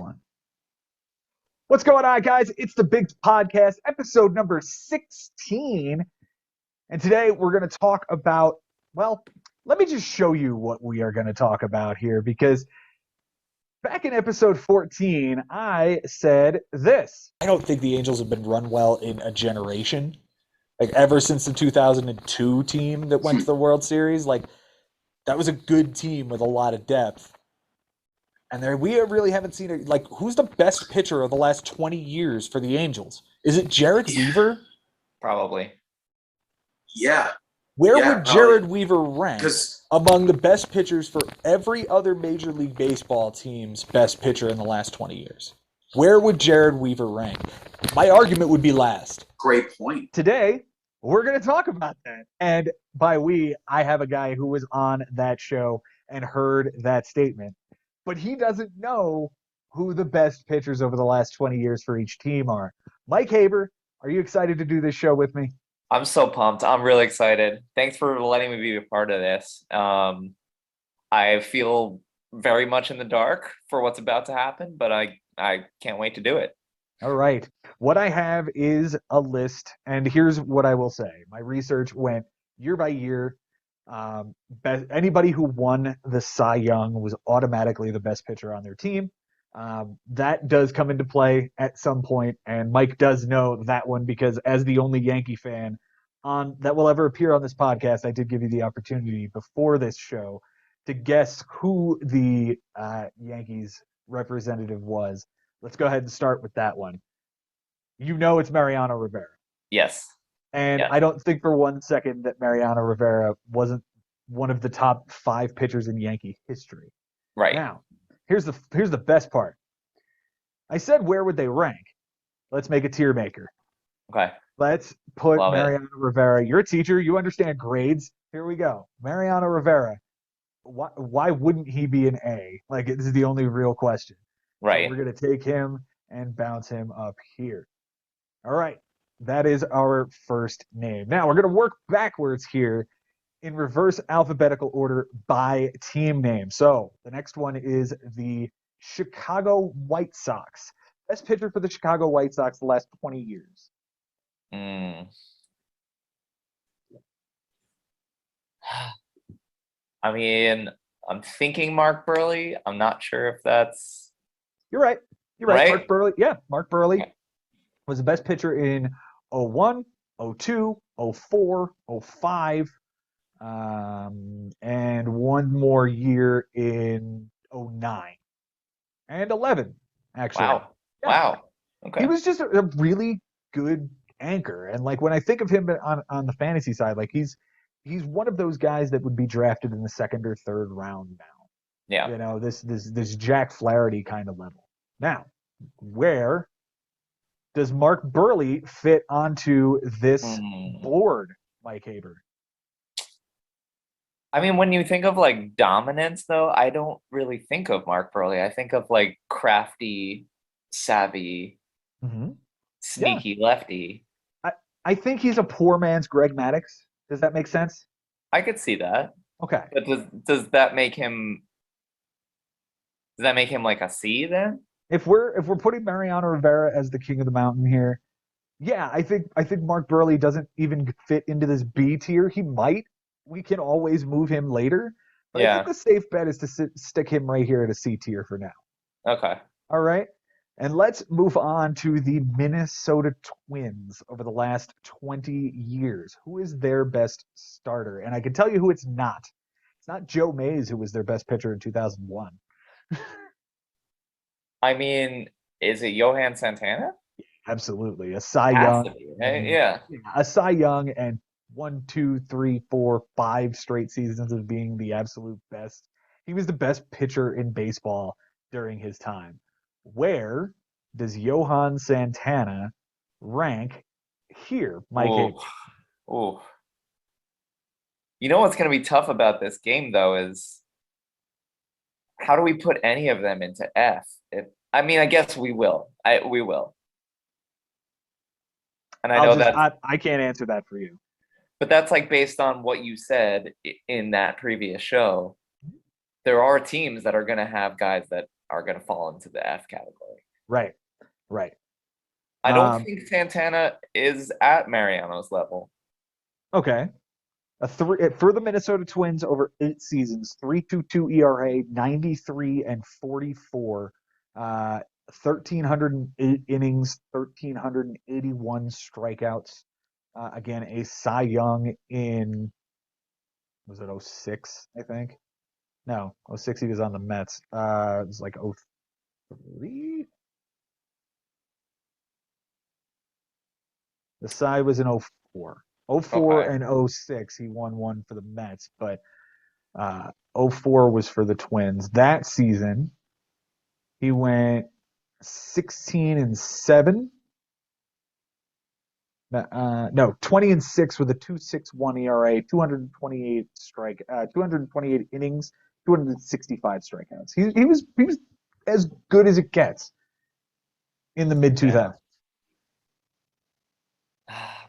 One. What's going on, guys? It's the Big Podcast, episode number 16. And today we're going to talk about, well, let me just show you what we are going to talk about here, because back in episode 14, I said this. I don't think the Angels have been run well in a generation. Like, ever since the 2002 team that went to the World Series, like, that was a good team with a lot of depth. And we really haven't seen it. Like, who's the best pitcher of the last 20 years for the Angels? Is it Jered Weaver? Probably. Yeah. Where would Jered Weaver rank among the best pitchers for every other Major League Baseball team's best pitcher in the last 20 years? Where would Jered Weaver rank? My argument would be last. Great point. Today, we're going to talk about that. And by we, I have a guy who was on that show and heard that statement. But he doesn't know who the best pitchers over the last 20 years for each team are. Mike Haber, are you excited to do this show with me? I'm so pumped. I'm really excited. Thanks for letting me be a part of this. I feel very much in the dark for what's about to happen, but I can't wait to do it. All right. What I have is a list, and here's what I will say. My research went year by year. Anybody who won the Cy Young was automatically the best pitcher on their team. That does come into play at some point, and Mike does know that one because as the only Yankee fan that will ever appear on this podcast, I did give you the opportunity before this show to guess who the Yankees representative was. Let's go ahead and start with that one. You know it's Mariano Rivera. Yes. And yeah. I don't think for one second that Mariano Rivera wasn't one of the top 5 pitchers in Yankee history. Right. Now, here's the best part. I said, where would they rank? Let's make a tier maker. Okay. Let's put Love Mariano Rivera. You're a teacher. You understand grades. Here we go. Mariano Rivera. Why wouldn't he be an A? Like, this is the only real question. Right. So we're going to take him and bounce him up here. All right. That is our first name. Now, we're going to work backwards here in reverse alphabetical order by team name. So the next one is the Chicago White Sox. Best pitcher for the Chicago White Sox the last 20 years. I mean, I'm thinking Mark Burley. I'm not sure if that's... You're right. Right? Mark Burley. Yeah, Mark Burley was the best pitcher in 01, 02, 04, 05, and one more year in 09 and 11, actually. Wow. Yeah. Wow. Okay. He was just a really good anchor. And like when I think of him on the fantasy side, like he's one of those guys that would be drafted in the second or third round now. Yeah. You know, this Jack Flaherty kind of level. Now, where does Mark Burley fit onto this board, Mike Haber? I mean, when you think of like dominance, though, I don't really think of Mark Burley. I think of like crafty, savvy, sneaky lefty. I think he's a poor man's Greg Maddux. Does that make sense? I could see that. Okay. But does that make him? Does that make him like a C then? If we're putting Mariano Rivera as the king of the mountain here, yeah, I think Mark Burley doesn't even fit into this B tier. He might. We can always move him later. But I think the safe bet is to stick him right here at a C tier for now. Okay. All right. And let's move on to the Minnesota Twins over the last 20 years. Who is their best starter? And I can tell you who it's not. It's not Joe Mays, who was their best pitcher in 2001. I mean, is it Johan Santana? Absolutely. A Cy Young. To be, right? Yeah. A Cy Young and 1, 2, 3, 4, 5 straight seasons of being the absolute best. He was the best pitcher in baseball during his time. Where does Johan Santana rank here, Mike? Ooh. You know what's going to be tough about this game, though, is how do we put any of them into F? I guess we will. We will. And I know that I can't answer that for you. But that's like based on what you said in that previous show. There are teams that are going to have guys that are going to fall into the F category. Right. I don't think Santana is at Mariano's level. Okay. For the Minnesota Twins over 8 seasons, 3.22 ERA, 93 and 44, 1,308 innings, 1,381 strikeouts. Again, a Cy Young in, was it 06, I think? No, 06 he was on the Mets. It was like 03? The Cy was in 04. 04 Okay. and 06 he won one for the Mets, but 04 was for the Twins. That season, he went 16 and 7. No, 20 and 6 with a 2.61 ERA, 228 innings, 265 strikeouts. He was as good as it gets in the mid 2000s.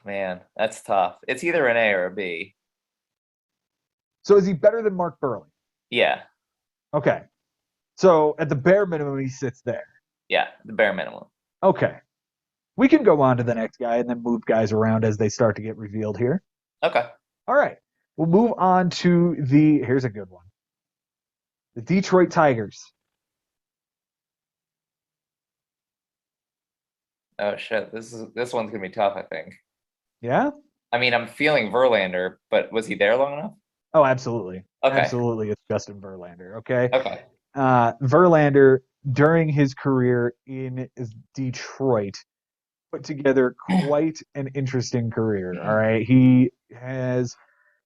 Man, that's tough. It's either an A or a B. So is he better than Mark Burley? Yeah. Okay. So at the bare minimum, he sits there. Yeah, the bare minimum. Okay. We can go on to the next guy and then move guys around as they start to get revealed here. Okay. All right. We'll move on to here's a good one. The Detroit Tigers. Oh shit, this one's gonna be tough, I think. Yeah? I mean, I'm feeling Verlander, but was he there long enough? Oh, absolutely. Okay. Absolutely. It's Justin Verlander. Okay. Okay. Verlander, during his career in Detroit, put together quite an interesting career. All right. He has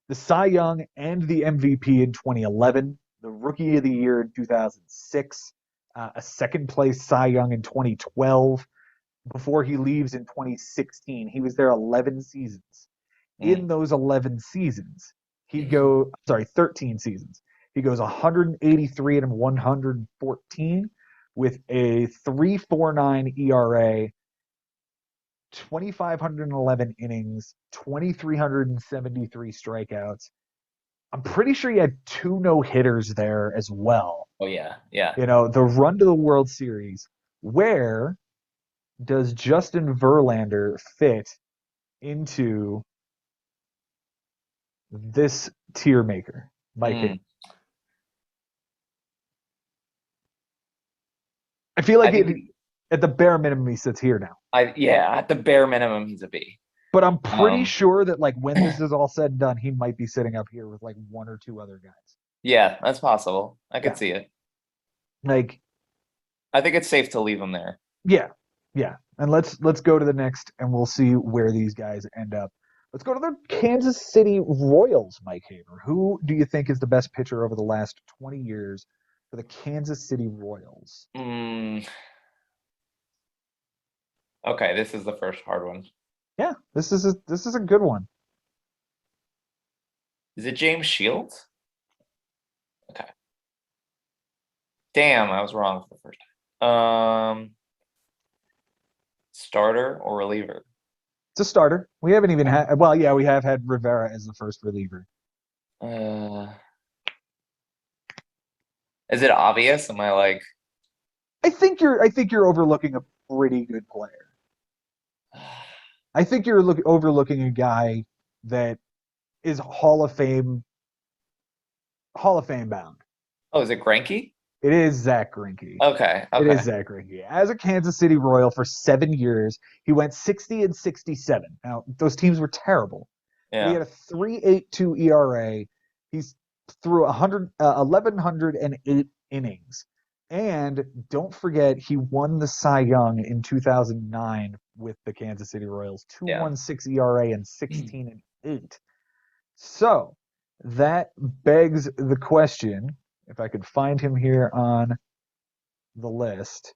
the Cy Young and the MVP in 2011, the Rookie of the Year in 2006, a second place Cy Young in 2012. Before he leaves in 2016, he was there 11 seasons. In those 11 seasons, 13 seasons. He goes 183 and 114 with a 3.49 ERA, 2,511 innings, 2,373 strikeouts. I'm pretty sure he had 2 no-hitters there as well. Oh yeah, yeah. You know, the run to the World Series. Where does Justin Verlander fit into this tier maker, Mike? I feel like at the bare minimum he sits here now. At the bare minimum he's a B. But I'm pretty sure that like when this is all said and done, he might be sitting up here with like 1 or 2 other guys. Yeah, that's possible. I could see it. Like, I think it's safe to leave him there. Yeah. And let's go to the next, and we'll see where these guys end up. Let's go to the Kansas City Royals, Mike Haber. Who do you think is the best pitcher over the last 20 years for the Kansas City Royals? Okay, this is the first hard one. Yeah, this is a good one. Is it James Shields? Okay. Damn, I was wrong for the first time. Starter or reliever? It's a starter. We haven't even had. Well, yeah, we have had Rivera as the first reliever. Is it obvious? Am I like? I think you're overlooking a pretty good player. I think you're overlooking a guy that is Hall of Fame bound. Oh, is it Greinke? It is Zach Greinke. Okay. It is Zach Greinke. As a Kansas City Royal for 7 years, he went 60 and 67. Now, those teams were terrible. Yeah. But he had a 3.82 ERA. He's threw 1,108 innings. And don't forget, he won the Cy Young in 2009 with the Kansas City Royals. 2.16 ERA and 16 and 8. So that begs the question, if I could find him here on the list.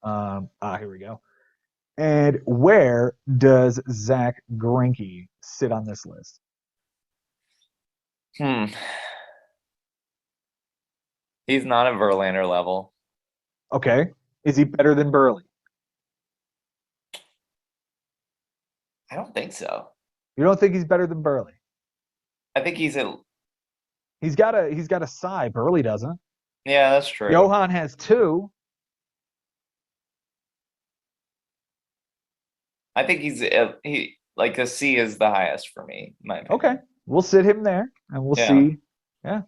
Here we go. And where does Zach Greinke sit on this list? He's not at Verlander level. Okay. Is he better than Burley? I don't think so. You don't think he's better than Burley? I think he's at. He's got a Cy. Burley doesn't. Yeah, that's true. Johan has 2. I think he like a C is the highest for me, in my opinion. Okay, we'll sit him there, and we'll Yeah. see. Yeah,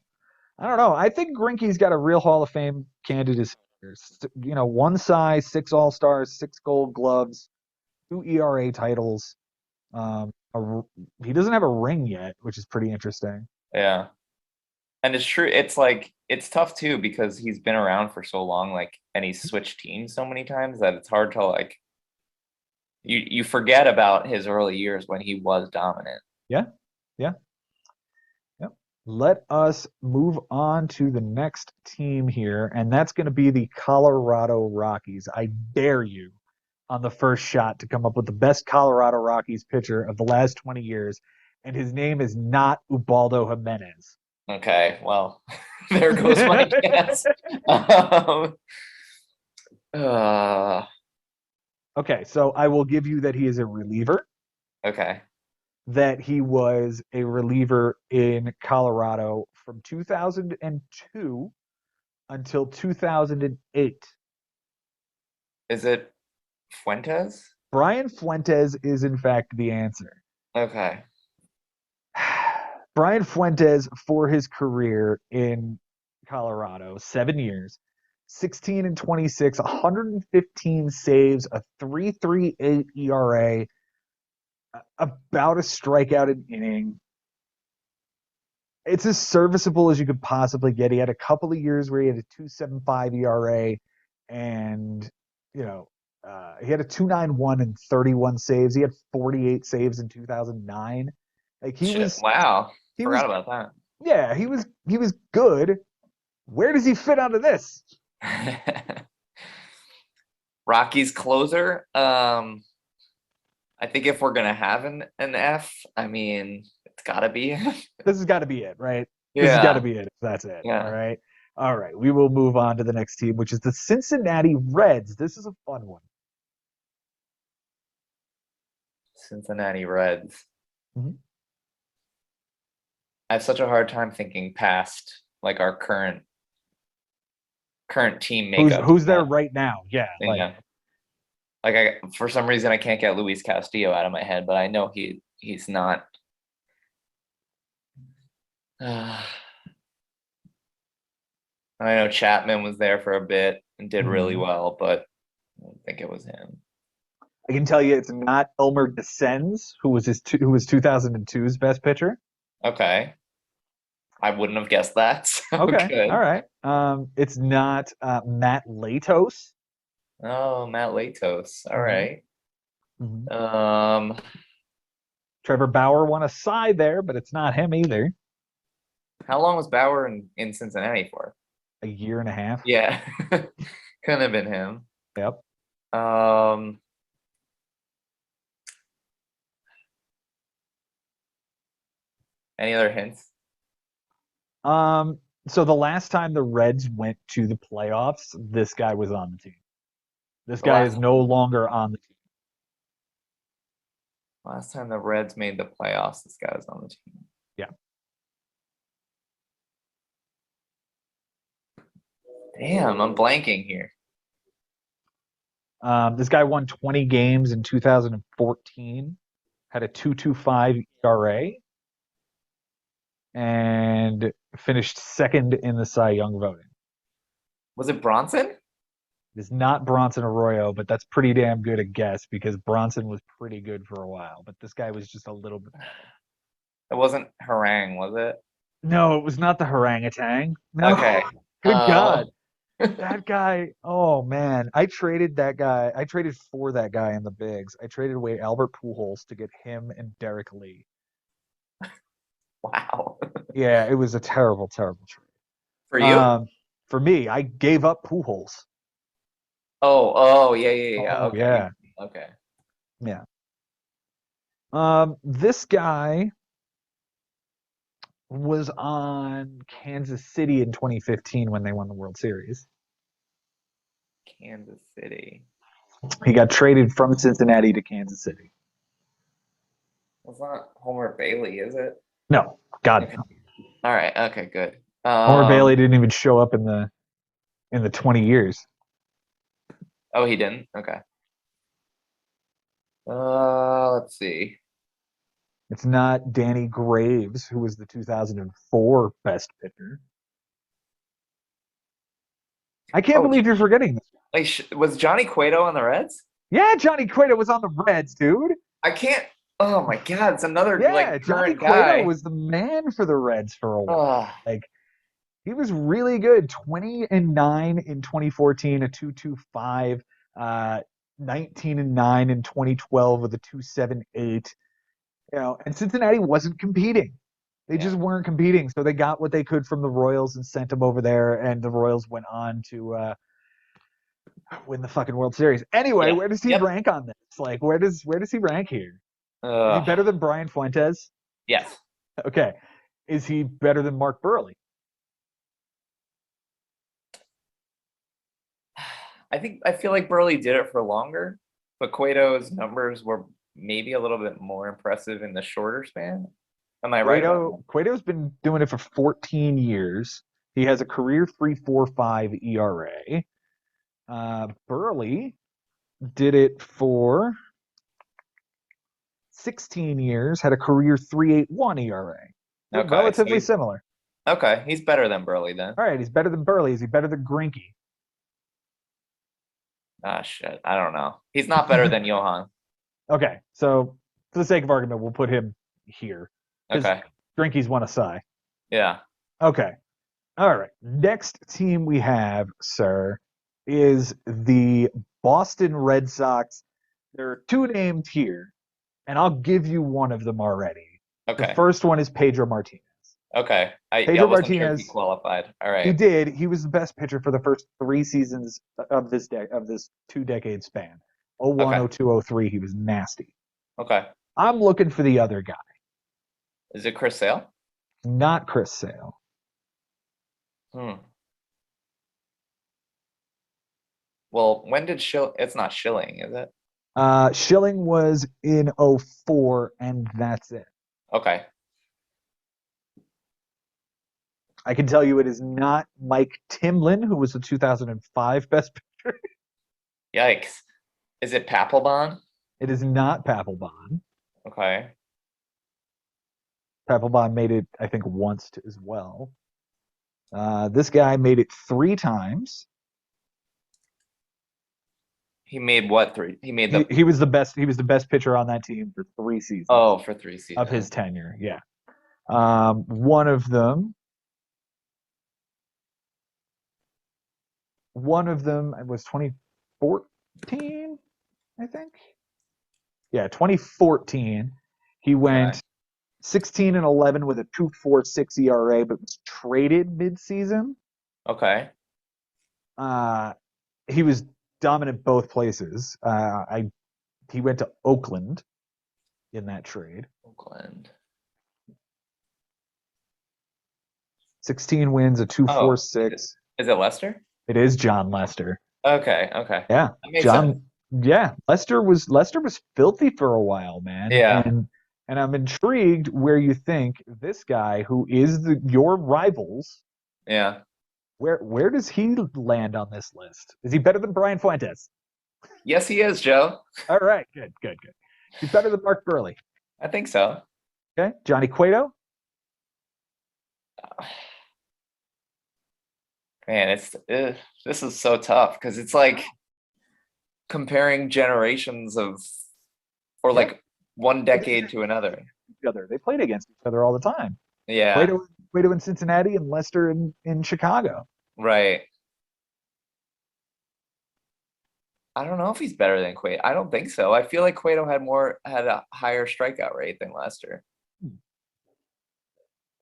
I don't know. I think Greinke's got a real Hall of Fame candidate. You know, 1 Cy, 6 All-Stars, 6 Gold Gloves, 2 ERA titles. He doesn't have a ring yet, which is pretty interesting. Yeah. And it's true. It's like it's tough too because he's been around for so long, like, and he's switched teams so many times that it's hard to like. You forget about his early years when he was dominant. Yeah, yeah, yep. Let us move on to the next team here, and that's going to be the Colorado Rockies. I dare you on the first shot to come up with the best Colorado Rockies pitcher of the last 20 years, and his name is not Ubaldo Jimenez. Okay, well, there goes my guess. Okay, so I will give you that he is a reliever, Okay. that he was a reliever in Colorado from 2002 until 2008. Is it Fuentes? Brian Fuentes is, in fact, the answer. Okay. Brian Fuentes, for his career in Colorado, 7 years, 16 and 26, 115 saves, a 3.38 ERA, about a strikeout an inning. It's as serviceable as you could possibly get. He had a couple of years where he had a 2.75 ERA, and you know, he had a 2.91 and 31 saves. He had 48 saves in 2009. Like he was, wow. he Forgot was, about that. yeah, he was good. Where does he fit onto this? Rockies closer. I think if we're gonna have an F, I mean, it's gotta be. This has got to be it, right? Yeah. This has got to be it. That's it. Yeah. All right. All right. We will move on to the next team, which is the Cincinnati Reds. This is a fun one. Cincinnati Reds. Mhm. I have such a hard time thinking past like our current team makeup. Who's there right now? Yeah. Yeah. Like I for some reason I can't get Luis Castillo out of my head, but I know he's not. I know Chapman was there for a bit and did really well, but I don't think it was him. I can tell you it's not Elmer Descends, who was 2002's best pitcher. Okay. I wouldn't have guessed that. So Okay. good. All right. It's not Matt Latos. Oh, Matt Latos. All right. Trevor Bauer won a side there, but it's not him either. How long was Bauer in Cincinnati for? A year and a half. Yeah. Couldn't have been him. Yep. Any other hints? So the last time the Reds went to the playoffs, this guy was on the team. This guy is no longer on the team. Last time the Reds made the playoffs, this guy was on the team. Yeah. Damn, I'm blanking here. This guy won 20 games in 2014, had a 2.25 ERA, and finished second in the Cy Young voting. Was it Bronson? It's not Bronson Arroyo, but that's pretty damn good a guess because Bronson was pretty good for a while, but this guy was just a little bit. It wasn't Harang, was it? No, it was not the orangutan. No. Okay. Good God. That guy, oh man. I traded for that guy in the bigs. I traded away Albert Pujols to get him and Derek Lee. Wow. Yeah, it was a terrible, terrible trade. For you? For me, I gave up Pujols. Oh, yeah. Oh, Okay. yeah. Okay. Yeah. This guy was on Kansas City in 2015 when they won the World Series. Kansas City. He got traded from Cincinnati to Kansas City. It's not Homer Bailey, is it? No, God. Okay. All right. Okay, good. Homer Bailey didn't even show up in the in the 20 years. Oh, he didn't? Okay. Let's see. It's not Danny Graves, who was the 2004 best pitcher. I can't believe you're forgetting this. Like, was Johnny Cueto on the Reds? Yeah, Johnny Cueto was on the Reds, dude. I can't. Oh my God, it's another Yeah, Johnny current Cueto guy. was the man for the Reds for a while. Ugh. He was really good. 20-9 in 2014, a 2.25. 19-9 in 2012 with a 2.78. And Cincinnati wasn't competing. They just weren't competing. So they got what they could from the Royals and sent them over there. And the Royals went on to win the fucking World Series. Anyway, where does he rank on this? Like, where does he rank here? Is he better than Brian Fuentes? Yes. Okay. Is he better than Mark Burley? I feel like Burley did it for longer, but Cueto's numbers were maybe a little bit more impressive in the shorter span. Am I right? Cueto's been doing it for 14 years. He has a career 3.45 ERA. Burley did it for 16 years, had a career 3.81 ERA. Okay, relatively similar. Okay, he's better than Burley then. All right, he's better than Burley. Is he better than Greinke? Ah, shit. I don't know. He's not better than Johan. Okay, so for the sake of argument, we'll put him here. Okay. Greinke's won a Cy. Yeah. Okay. All right. Next team we have, sir, is the Boston Red Sox. There are two named here, and I'll give you one of them already. Okay. The first one is Pedro Martinez. Okay. Pedro Martinez, sure if he qualified. All right. He did. He was the best pitcher for the first 3 seasons of this 2-decade span. 01, 02, 03, he was nasty. Okay. I'm looking for the other guy. Is it Chris Sale? Not Chris Sale. Well, when did it's not Schilling, is it? Schilling was in 04, and that's it. Okay. I can tell you it is not Mike Timlin, who was the 2005 best pitcher. Yikes. Is it Papelbon? It is not Papelbon. Okay. Papelbon made it, I think, once as well. This guy made it 3 times. He made what 3? He made He was the best. He was the best pitcher on that team for 3 seasons. Oh, for 3 seasons of his tenure. Yeah. One of them was 2014, I think. Yeah, 2014. He went 16-11 with a 2.46 ERA, but was traded midseason. Okay. He was dominant both places. He went to Oakland in that trade. Oakland. 16 wins, a 2.46. Is it Lester? It is Jon Lester. Okay. Yeah. Sense. Yeah. Lester was filthy for a while, man. Yeah. And I'm intrigued where you think this guy, who is your rivals, yeah, where does he land on this list? Is he better than Brian Fuentes? Yes, he is, Joe. All right, good. He's better than Mark Burley. I think so. Okay, Johnny Cueto. Man, this is so tough because it's like comparing generations or like one decade to another. They played against each other all the time. Yeah. Cueto in Cincinnati and Lester in Chicago. Right. I don't know if he's better than Cueto. I don't think so. I feel like Cueto had a higher strikeout rate than Lester.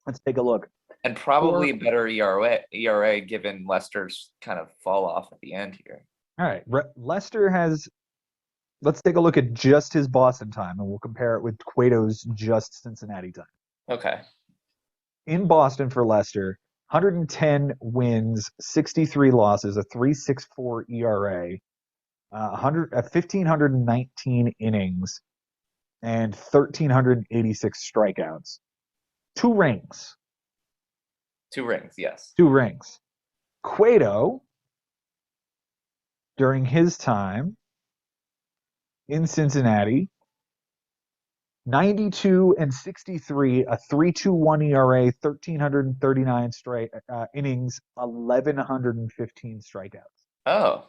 Let's take a look. And probably a better ERA given Lester's kind of fall off at the end here. All right. Lester has, let's take a look at just his Boston time, and we'll compare it with Cueto's just Cincinnati time. Okay. In Boston for Lester, 110 wins, 63 losses, a 3.64 ERA, 1,519 innings, and 1,386 strikeouts. 2 rings. 2 rings, yes. 2 rings. Cueto during his time in Cincinnati, 92 and 63, a 3.21 ERA, 1,339 straight innings, 1,115 strikeouts. Oh,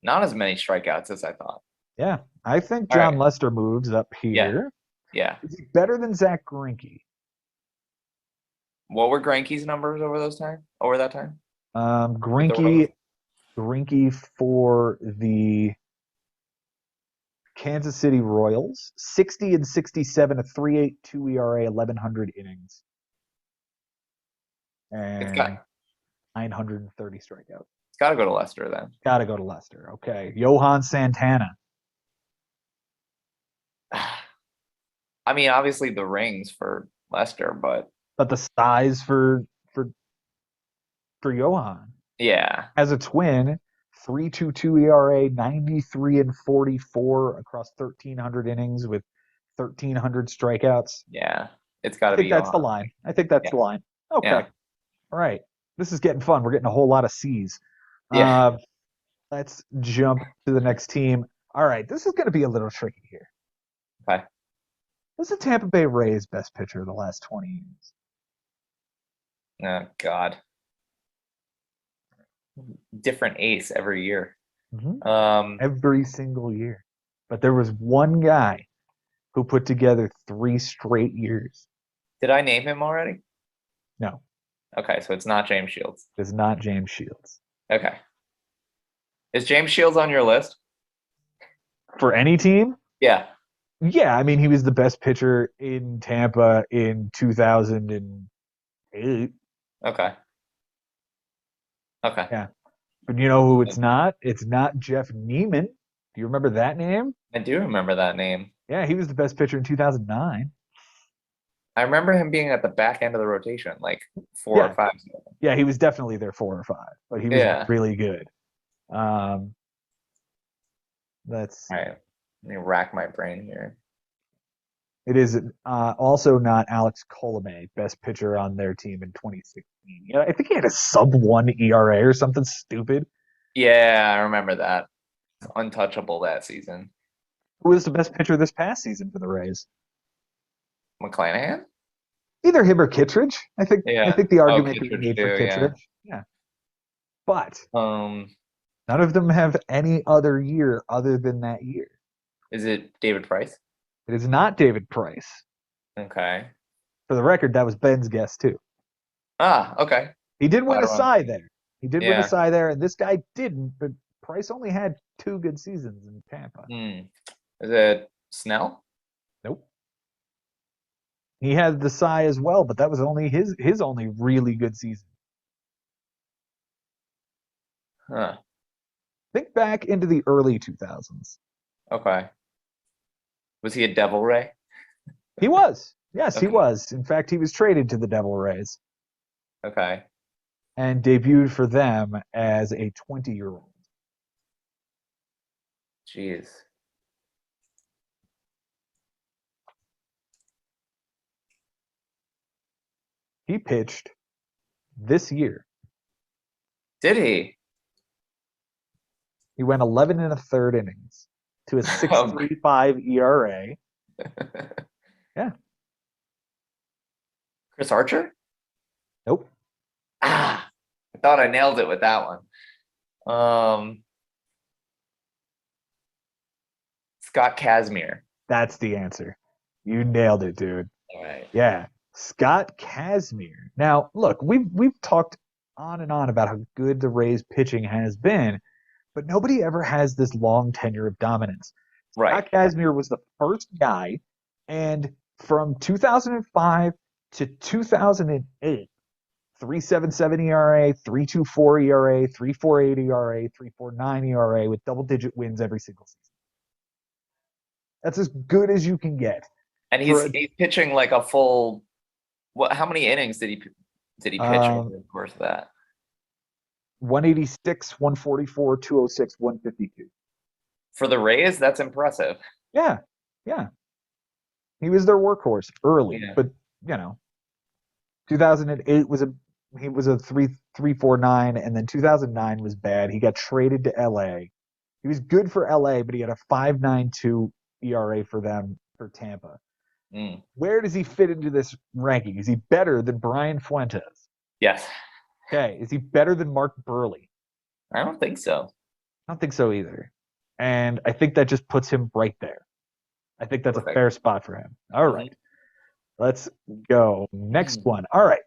not as many strikeouts as I thought. Yeah, I think All Jon right. Lester moves up here. Yeah. Is he better than Zach Greinke? What were Greinke's numbers over that time? Greinke for the Kansas City Royals, 60 and 67, a 3.82 ERA, 1,100 innings, It's and got 930 strikeouts. it's got to go to Lester then. Got to go to Lester. Okay, Johan Santana. I mean, obviously the rings for Lester, but the size for Johan yeah, as a twin, 3.22 ERA, 93 and 44 across 1,300 innings with 1,300 strikeouts. yeah, it's got I to think be that's the Johan. line. I think that's the line. Okay. Yeah. All right. This is getting fun. We're getting a whole lot of C's. Yeah. Let's jump to the next team. All right. This is going to be a little tricky here. Okay. Who's the Tampa Bay Rays best pitcher of the last 20 years? Oh God. Different ace every year. Mm-hmm. Every single year. But there was one guy who put together 3 straight years. Did I name him already? No. Okay, so it's not James Shields. It's not James Shields. Okay. Is James Shields on your list? For any team? Yeah. Yeah, I mean, he was the best pitcher in Tampa in 2008. Okay. Okay. Yeah. But you know who it's not? It's not Jeff Neiman. Do you remember that name? I do remember that name. Yeah, he was the best pitcher in 2009. I remember him being at the back end of the rotation, like 4 or 5. Yeah, he was definitely there 4 or 5, but he was really good. That's all right. Let me rack my brain here. It is also not Alex Colomé, best pitcher on their team in 2016. Yeah, I think he had a sub-1 ERA or something stupid. Yeah, I remember that. It's untouchable that season. Who was the best pitcher this past season for the Rays? McClanahan? Either him or Kittredge. I think the argument could be made for Kittredge. Yeah. But none of them have any other year other than that year. Is it David Price? It is not David Price. Okay. For the record, that was Ben's guess too. Ah, okay. He did win a Cy there. Win a Cy there, and this guy didn't, but Price only had 2 good seasons in Tampa. Is it Snell? Nope. He had the Cy as well, but that was only his only really good season. Huh. Think back into the early 2000s. Okay. Was he a Devil Ray? He was. Yes, he was. In fact, he was traded to the Devil Rays. Okay. And debuted for them as a 20-year-old. Jeez. He pitched this year. Did he? He went 11 1/3 innings to a 6.35 ERA. Yeah. Chris Archer? Nope. I thought I nailed it with that one. Scott Kasmir. That's the answer. You nailed it, dude. All right. Yeah. Scott Kasmir. Now, look, we've talked on and on about how good the Rays pitching has been, but nobody ever has this long tenure of dominance. Right. Scott Kasmir was the first guy, and from 2005 to 2008, 3.77 ERA, 3.24 ERA, 3.48 ERA, 3.49 ERA with double-digit wins every single season. That's as good as you can get. And he's pitching like a full. What? How many innings did he pitch over the course of that? 186, 144, 206, 152. For the Rays, that's impressive. Yeah. He was their workhorse early, but 2008 was he was a 3.49, and then 2009 was bad. He got traded to LA. He was good for LA, but he had a 5.92 ERA for them for Tampa. Mm. Where does he fit into this ranking? Is he better than Brian Fuentes? Yes. Okay. Is he better than Mark Burley? I don't think so. I don't think so either. And I think that just puts him right there. I think that's Perfect. a fair spot for him. All right. Let's go. Next one. All right.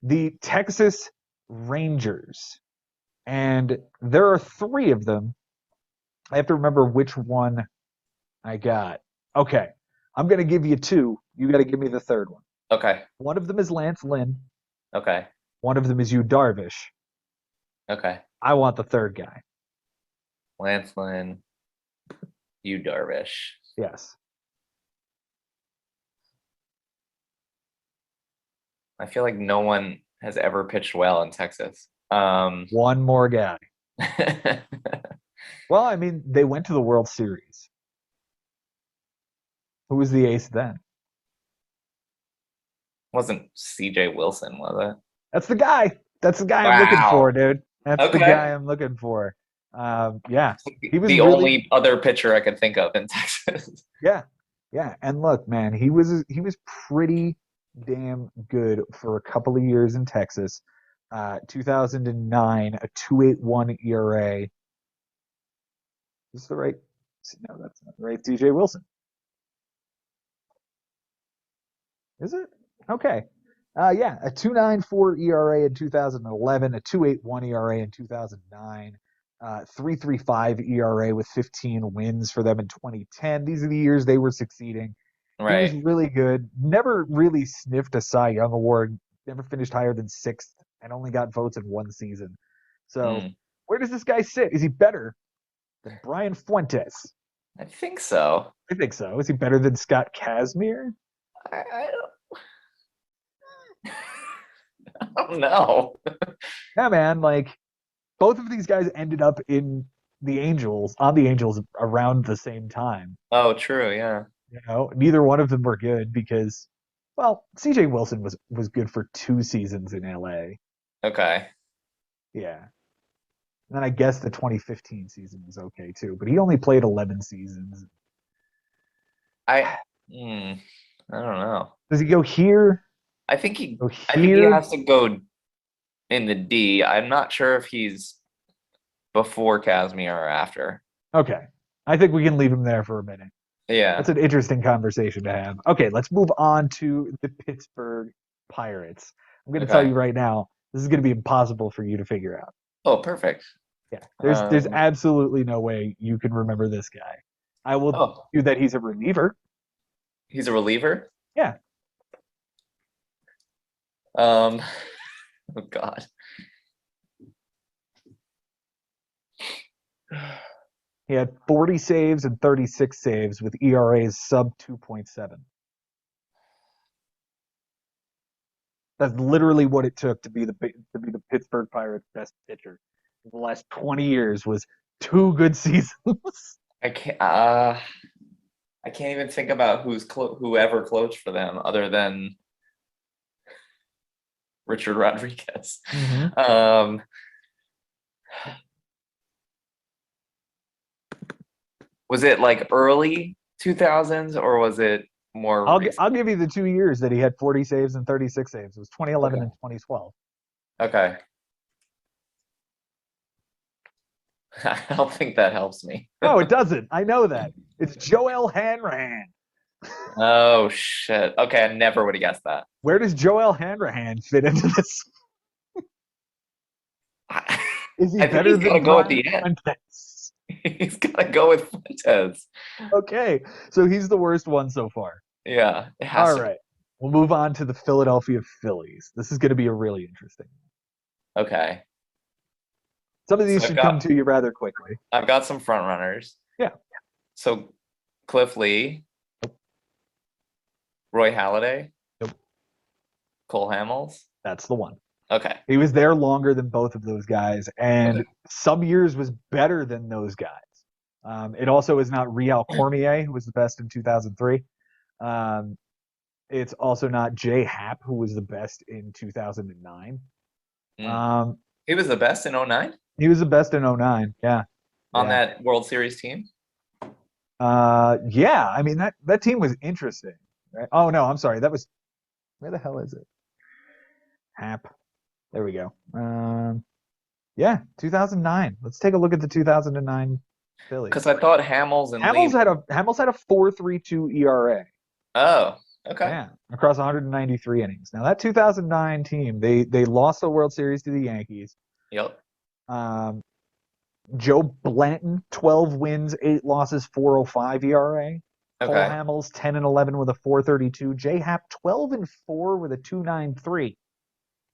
The Texas Rangers. And there are 3 of them. I have to remember which one I got. Okay. I'm going to give you 2. You got to give me the third one. Okay. One of them is Lance Lynn. Okay. One of them is Yu Darvish. Okay. I want the third guy. Lance Lynn, Yu Darvish. Yes. I feel like no one has ever pitched well in Texas. One more guy. Well, I mean, they went to the World Series. Who was the ace then? Wasn't C.J. Wilson, was it? That's the guy. That's the guy I'm looking for, dude. That's the Okay. guy I'm looking for. Yeah. He was the really- only other pitcher I could think of in Texas. Yeah. Yeah. And look, man, he was pretty damn good for a couple of years in Texas. 2009, a 2.81 ERA. Is this the right? No, that's not the right. C.J. Wilson. Is it? Okay. Yeah, a 2.94 ERA in 2011, a 2.81 ERA in 2009, 3.35 ERA with 15 wins for them in 2010. These are the years they were succeeding. Right. He was really good. Never really sniffed a Cy Young award. Never finished higher than 6th, and only got votes in one season. So, where does this guy sit? Is he better than Brian Fuentes? I think so. I think so. Is he better than Scott Kasmir? I don't know. Yeah, man. Like, both of these guys ended up on the Angels around the same time. Oh, true. Yeah. You know, neither one of them were good because, well, C.J. Wilson was good for 2 seasons in LA. Okay. Yeah. And then I guess the 2015 season was okay too, but he only played 11 seasons. I don't know. Does he go here? I think he Go I think he here? has to go in the D. I'm not sure if he's before Kasmir or after. Okay. I think we can leave him there for a minute. Yeah. That's an interesting conversation to have. Okay, let's move on to the Pittsburgh Pirates. I'm going to tell you right now, this is going to be impossible for you to figure out. Oh, perfect. Yeah, there's absolutely no way you can remember this guy. I will tell you that he's a reliever. He's a reliever? Yeah. Oh God. He had 40 saves and 36 saves with ERAs sub 2.7. That's literally what it took to be the Pittsburgh Pirates' best pitcher. The last 20 years was 2 good seasons. I can't even think about whoever closed for them other than Richard Rodriguez. Mm-hmm. Was it like early 2000s or was it more I'll give you the 2 years that he had 40 saves and 36 saves. It was 2011 and 2012. Okay. I don't think that helps me. No, it doesn't. I know that. It's Joel Hanrahan. Oh, shit. Okay, I never would have guessed that. Where does Joel Hanrahan fit into this? Is he better than Brian go at the end? Fuentes? He's got to go with Fuentes. Okay, so he's the worst one so far. Yeah. All right. We'll move on to the Philadelphia Phillies. This is going to be a really interesting one. Okay. Some of these should come to you rather quickly. I've got some front runners. Yeah. So Cliff Lee. Nope. Roy Halladay. Nope. Cole Hamels. That's the one. Okay. He was there longer than both of those guys, and some years was better than those guys. It also is not Real Cormier, who was the best in 2003. It's also not Jay Happ, who was the best in 2009. Um, He was the best in 09 he was the best in '09. Yeah. on Yeah. that World Series team. Yeah. I mean that team was interesting. Right? Oh no, I'm sorry. That was where the hell is it? Hap. There we go. Yeah, 2009. Let's take a look at the 2009 Phillies. Because I thought Hamels and Lee. Hamels had a 4.32 ERA. Oh, okay. Yeah, across 193 innings. Now that 2009 team, they lost the World Series to the Yankees. Yep. Joe Blanton, 12 wins, 8 losses, 4.05 ERA. Cole Okay. Hamels, 10-11 with a 4.32. J Happ, 12-4 with a 2.93.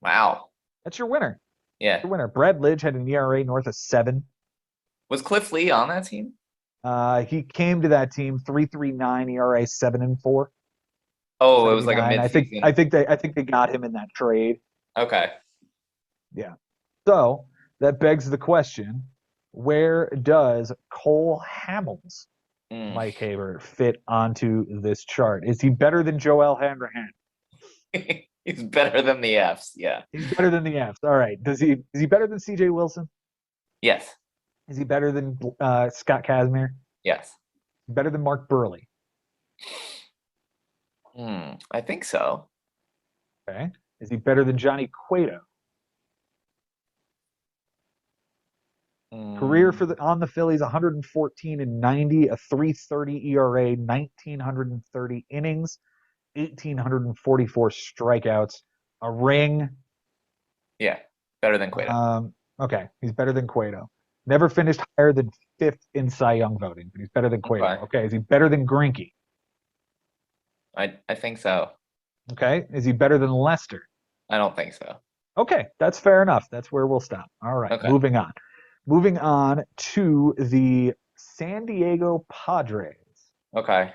Wow. That's your winner. Yeah. Your winner. Brad Lidge had an ERA north of 7. Was Cliff Lee on that team? He came to that team 3.39 ERA, 7-4. Oh, it was like a 79. mid-season. I think they got him in that trade. Okay. Yeah. So that begs the question: where does Cole Hamels, Mike Haber, fit onto this chart? Is he better than Joel Hanrahan? He's better than the Fs. Yeah. He's better than the Fs. All right. Is he better than C.J. Wilson? Yes. Is he better than Scott Kasmir? Yes. Better than Mark Burley? I think so. Okay. Is he better than Johnny Cueto? Career on the Phillies, 114-90, a 3.30 ERA, 1,930 innings, 1,844 strikeouts, a ring. Yeah, better than Cueto. Okay, he's better than Cueto. Never finished higher than 5th in Cy Young voting, but he's better than Cueto. Okay, is he better than Greinke? I think so. Okay, is he better than Lester? I don't think so. Okay, that's fair enough. That's where we'll stop. All right, Okay. Moving on. Moving on to the San Diego Padres. Okay.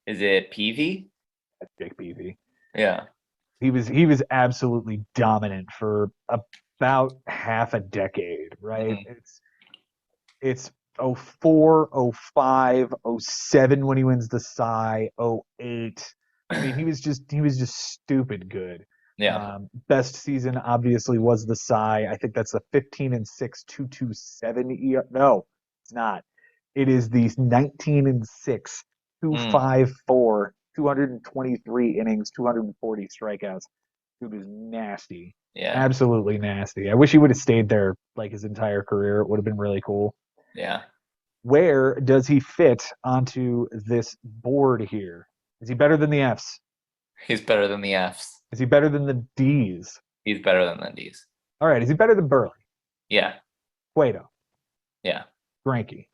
Is it PV? That's Jake Peavy. Yeah. He was absolutely dominant for about half a decade, right? It's 04, 05, 07 when he wins the Cy, 08. I mean, he was just stupid good. Yeah. Best season obviously was the Cy. I think that's the 15-6, 2.27 ER. No, it's not. It is the 19-6, 2.54, 223 innings, 240 strikeouts. Dude was nasty. Yeah. Absolutely nasty. I wish he would have stayed there like his entire career. It would have been really cool. Yeah. Where does he fit onto this board here? Is he better than the Fs? He's better than the Fs. Is he better than the Ds? He's better than the Ds. All right. Is he better than Burley? Yeah. Cueto? Yeah. Greinke?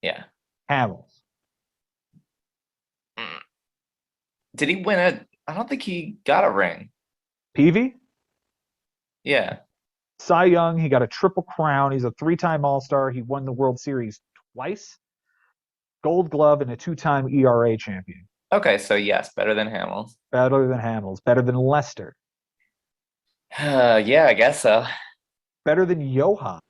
Yeah. Hamels? Did he win it? I don't think he got a ring. Peavy? Yeah. Cy Young, he got a triple crown. He's a 3-time All-Star. He won the World Series twice. Gold Glove and a 2-time ERA champion. Okay, so yes, better than Hamels. Better than Hamels. Better than Lester. Yeah, I guess so. Better than Johan.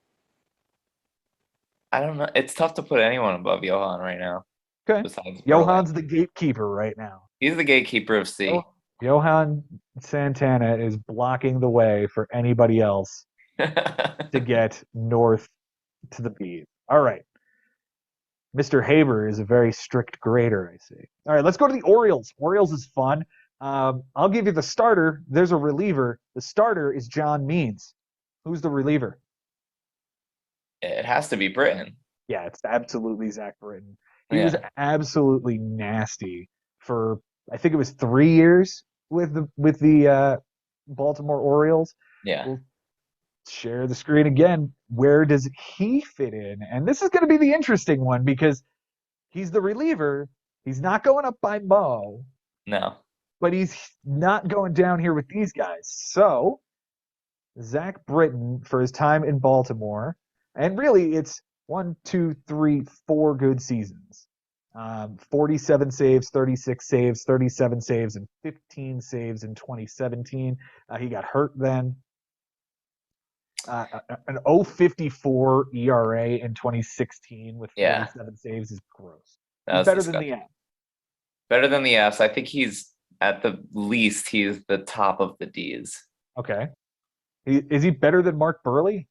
I don't know. It's tough to put anyone above Johan right now. Okay. Besides Johan's Verlander. the gatekeeper right now. He's the gatekeeper of C. Johan Santana is blocking the way for anybody else to get north to the beat. All right. Mr. Haber is a very strict grader, I see. All right, let's go to the Orioles. Orioles is fun. I'll give you the starter. There's a reliever. The starter is John Means. Who's the reliever? It has to be Britton. Yeah, it's absolutely Zach Britton. He was absolutely nasty for, I think it was 3 years with the Baltimore Orioles. Yeah. We'll share the screen again. Where does he fit in? And this is going to be the interesting one because he's the reliever. He's not going up by Mo. No. But he's not going down here with these guys. So Zach Britton, for his time in Baltimore, and really it's 1, 2, 3, 4 good seasons. 47 saves, 36 saves, 37 saves, and 15 saves in 2017. He got hurt then. An 0.54 ERA in 2016 with 47 saves is gross. He's better than the Fs. Better than the Fs. I think he's at the least, he's the top of the Ds. Okay. Is he better than Mark Burley?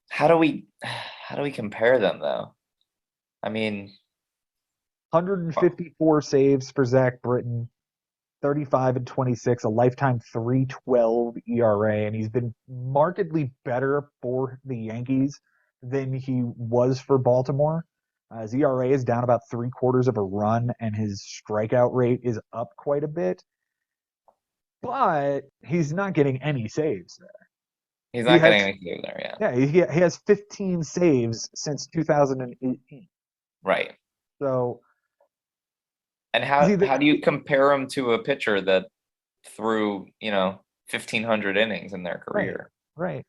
How do we compare them though? I mean, 154 saves for Zach Britton, 35 and 26, a lifetime 3.12 ERA, and he's been markedly better for the Yankees than he was for Baltimore. His ERA is down about 3/4 of a run, and his strikeout rate is up quite a bit. But he's not getting any saves there. he's He not has- getting anything there, yeah. Yeah, he has 15 saves since 2018. Right. So And how do you compare him to a pitcher that threw, 1,500 innings in their career? right.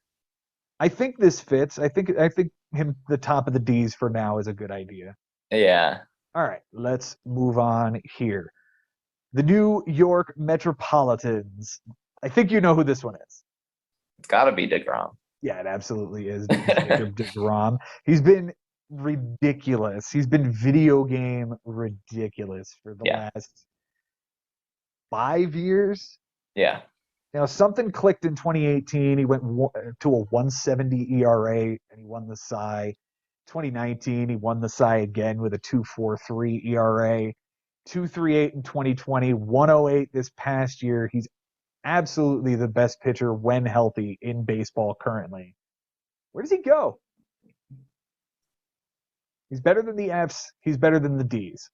I think this fits. I think him the top of the D's for now is a good idea. Yeah. All right, let's move on here. The New York Metropolitans. I think you know who this one is. It's got to be DeGrom. Yeah, it absolutely is. Jacob deGrom. He's been ridiculous. He's been video game ridiculous for the last 5 years. Yeah. Something clicked in 2018. He went to a 170 ERA and he won the Cy. 2019, he won the Cy again with a 2.43 ERA. 2.38 in 2020, 108 this past year. He's absolutely the best pitcher when healthy in baseball currently. Where does he go? He's better than the Fs. He's better than the Ds.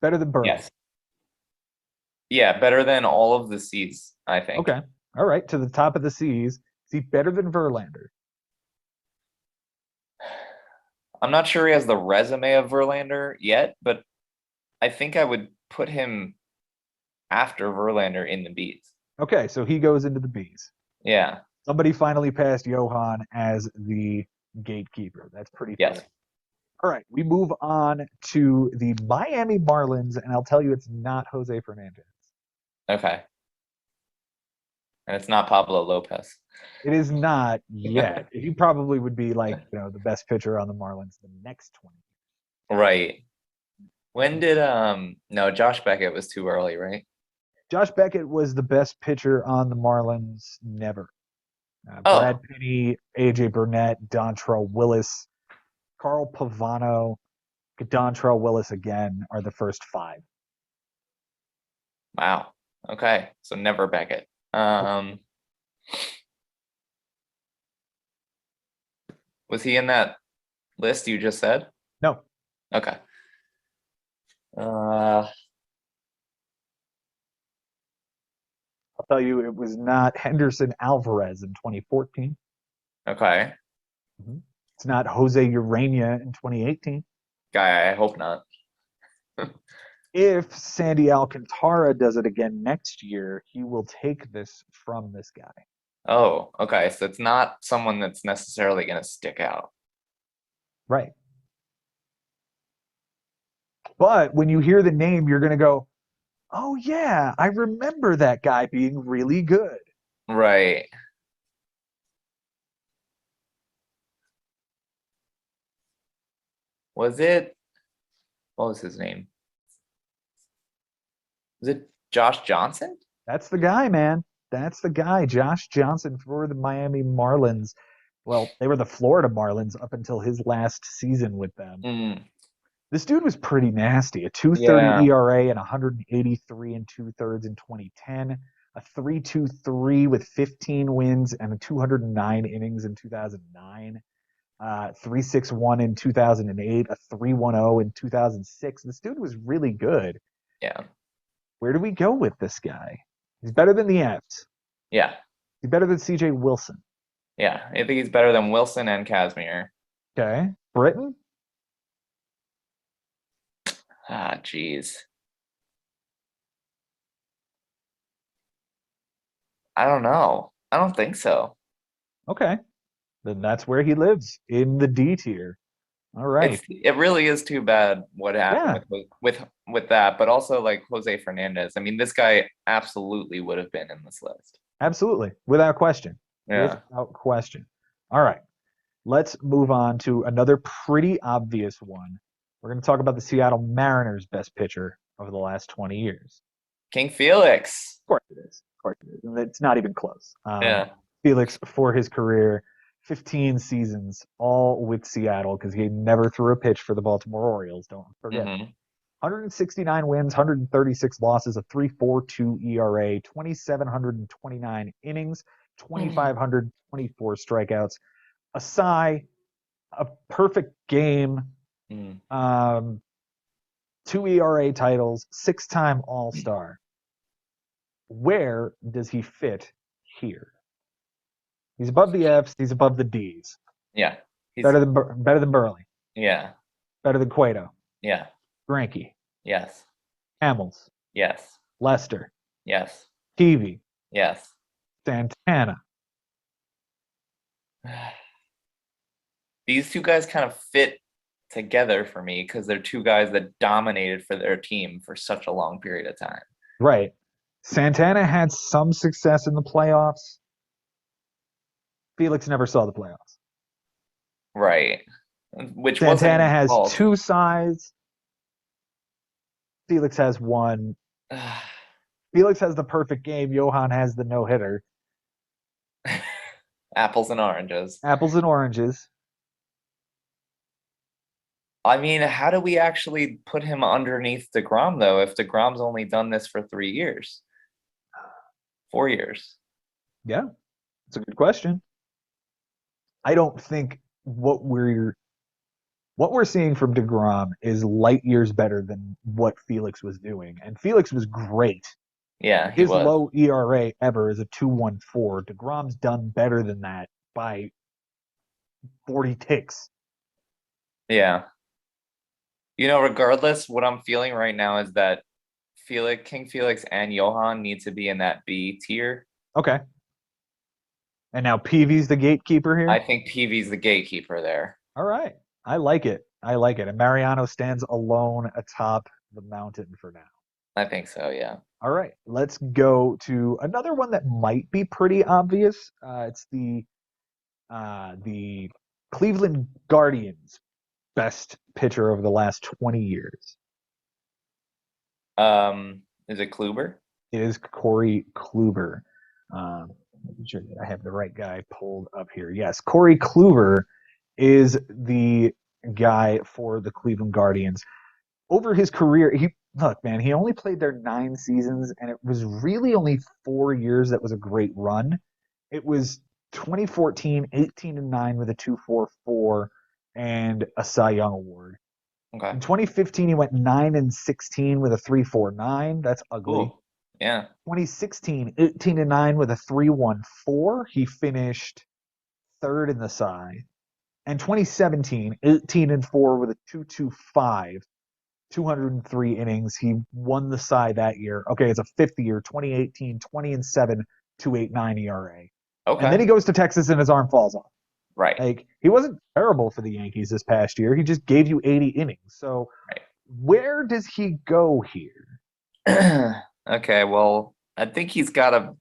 Better than Burley. Yes. Yeah, better than all of the Cs, I think. Okay. All right. To the top of the Cs. Is he better than Verlander? I'm not sure he has the resume of Verlander yet, but I think I would put him after Verlander in the Bs. Okay, so he goes into the Bs. Yeah. Somebody finally passed Johan as the gatekeeper. That's pretty Yes. funny. All right, we move on to the Miami Marlins, and I'll tell you it's not Jose Fernandez. Okay. And it's not Pablo Lopez. It is not yet. He probably would be like, the best pitcher on the Marlins the next 20 years. Right. When did no, Josh Beckett was too early, right? Josh Beckett was the best pitcher on the Marlins never. Brad Penny, AJ Burnett, Dontrell Willis, Carl Pavano, Dontrell Willis again are the first 5. Wow. Okay. So never Beckett. Was he in that list you just said? No. Okay. I'll tell you, it was not Henderson Alvarez in 2014. Okay. It's not Jose Urania in 2018. Guy, I hope not. If Sandy Alcantara does it again next year, he will take this from this guy. Oh, okay. So it's not someone that's necessarily going to stick out. Right. But when you hear the name, you're going to go, oh, yeah, I remember that guy being really good. Right. What was his name? Was it Josh Johnson? That's the guy, man. That's the guy, Josh Johnson for the Miami Marlins. Well, they were the Florida Marlins up until his last season with them. This dude was pretty nasty. A 2.30 ERA and 183 and 2/3 in 2010. A 3.23 with 15 wins and 209 innings in 2009. 3.61 in 2008. A 3.10 in 2006. This dude was really good. Yeah. Where do we go with this guy? He's better than the Fs. Yeah. He's better than CJ Wilson. Yeah. I think he's better than Wilson and Kasmir. Okay. Britton? Ah, jeez. I don't know. I don't think so. Okay. Then that's where he lives, in the D tier. All right. It really is too bad what happened with that, but also like Jose Fernandez. I mean, this guy absolutely would have been in this list. Absolutely. Without question. Yeah. Without question. All right. Let's move on to another pretty obvious one. We're going to talk about the Seattle Mariners' best pitcher, over the last 20 years. King Felix. Of course it is. Of course it is. And it's not even close. Yeah. Felix, for his career, 15 seasons, all with Seattle, because he never threw a pitch for the Baltimore Orioles. Don't forget. Mhm. 169 wins, 136 losses, a 3.42 ERA, 2,729 innings, 2,524 strikeouts, a sigh, a perfect game, Mhm. 2 ERA titles, 6-time All-Star. Where does he fit here? He's above the Fs. He's above the Ds. Yeah. He's Better than Burley. yeah. Better than Cueto. Yeah. Greinke. Yes. Hamels. Yes. Lester. Yes. Peavy. Yes. Santana. These two guys kind of fit together for me because they're two guys that dominated for their team for such a long period of time. Right. Santana had some success in the playoffs. Felix never saw the playoffs. Right. Which Santana wasn't has fault. 2 sides. Felix has 1. Felix has the perfect game. Johan has the no-hitter. Apples and oranges. Apples and oranges. I mean, how do we actually put him underneath DeGrom, though, if DeGrom's only done this for 3 years? 4 years. Yeah, it's a good question. I don't think what we're seeing from DeGrom is light years better than what Felix was doing. And Felix was great. Yeah, he His was. low ERA ever is a 2.14. DeGrom's done better than that by 40 ticks. Yeah. Regardless, what I'm feeling right now is that King Felix and Johan need to be in that B tier. Okay. And now Peavy's the gatekeeper here? I think PV's the gatekeeper there. All right. I like it. And Mariano stands alone atop the mountain for now. I think so, yeah. All right. Let's go to another one that might be pretty obvious. It's the Cleveland Guardians best pitcher over the last 20 years. Is it Kluber? It is Corey Kluber. Making sure that I have the right guy pulled up here. Yes, Corey Kluber is the guy for the Cleveland Guardians. Over his career, he only played there 9 seasons, and it was really only 4 years that was a great run. It was 2014, 18-9 with a 2.44 and a Cy Young award. Okay. In 2015, he went 9-16 with a 3.49. That's ugly. Ooh, yeah. 2016, 18-9 with a 3.14. He finished 3rd in the Cy. And 2017, 18-4 with a 2.25. 203 innings. He won the Cy that year. Okay, it's a 5th year. 2018, 20-7, 2.89 ERA. Okay. And then he goes to Texas and his arm falls off. Right. Like, he wasn't terrible for the Yankees this past year. He just gave you 80 innings. So Right. Where does he go here? Okay, well, I think he's got to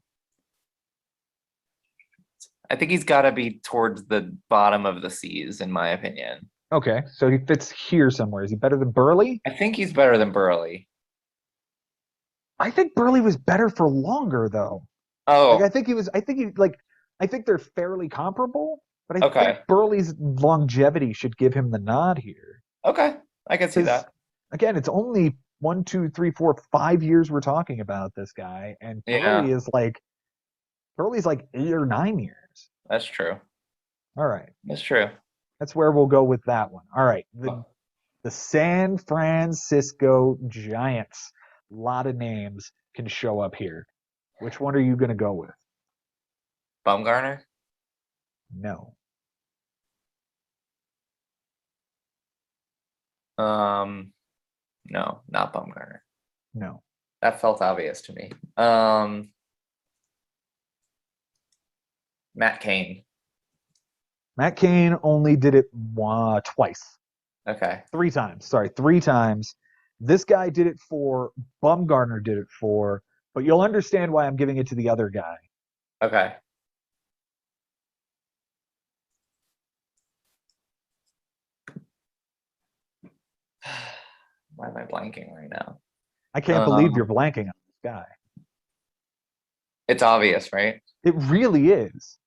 be towards the bottom of the C's, in my opinion. Okay, so he fits here somewhere. Is he better than Burley? I think he's better than Burley. I think Burley was better for longer, though. Oh, I think they're fairly comparable, but I Okay. think Burley's longevity should give him the nod here. okay. I can see 'Cause, that. Again, it's only 1, 2, 3, 4, 5 years we're talking about this guy, and Yeah. Burley's like 8 or 9 years. That's true. All right, That's true. that's where we'll go with that one. All right, Oh. the San Francisco Giants. A lot of names can show up here. Which one are you going to go with? Bumgarner? No. No, not Bumgarner. No. That felt obvious to me. Matt Kane. Matt Kane only did it twice. Okay. 3 times. Sorry, 3 times. This guy did it for, Bumgarner did it for, but you'll understand why I'm giving it to the other guy. Okay. Why am I blanking right now? I can't believe you're blanking on this guy. It's obvious, right? It really is.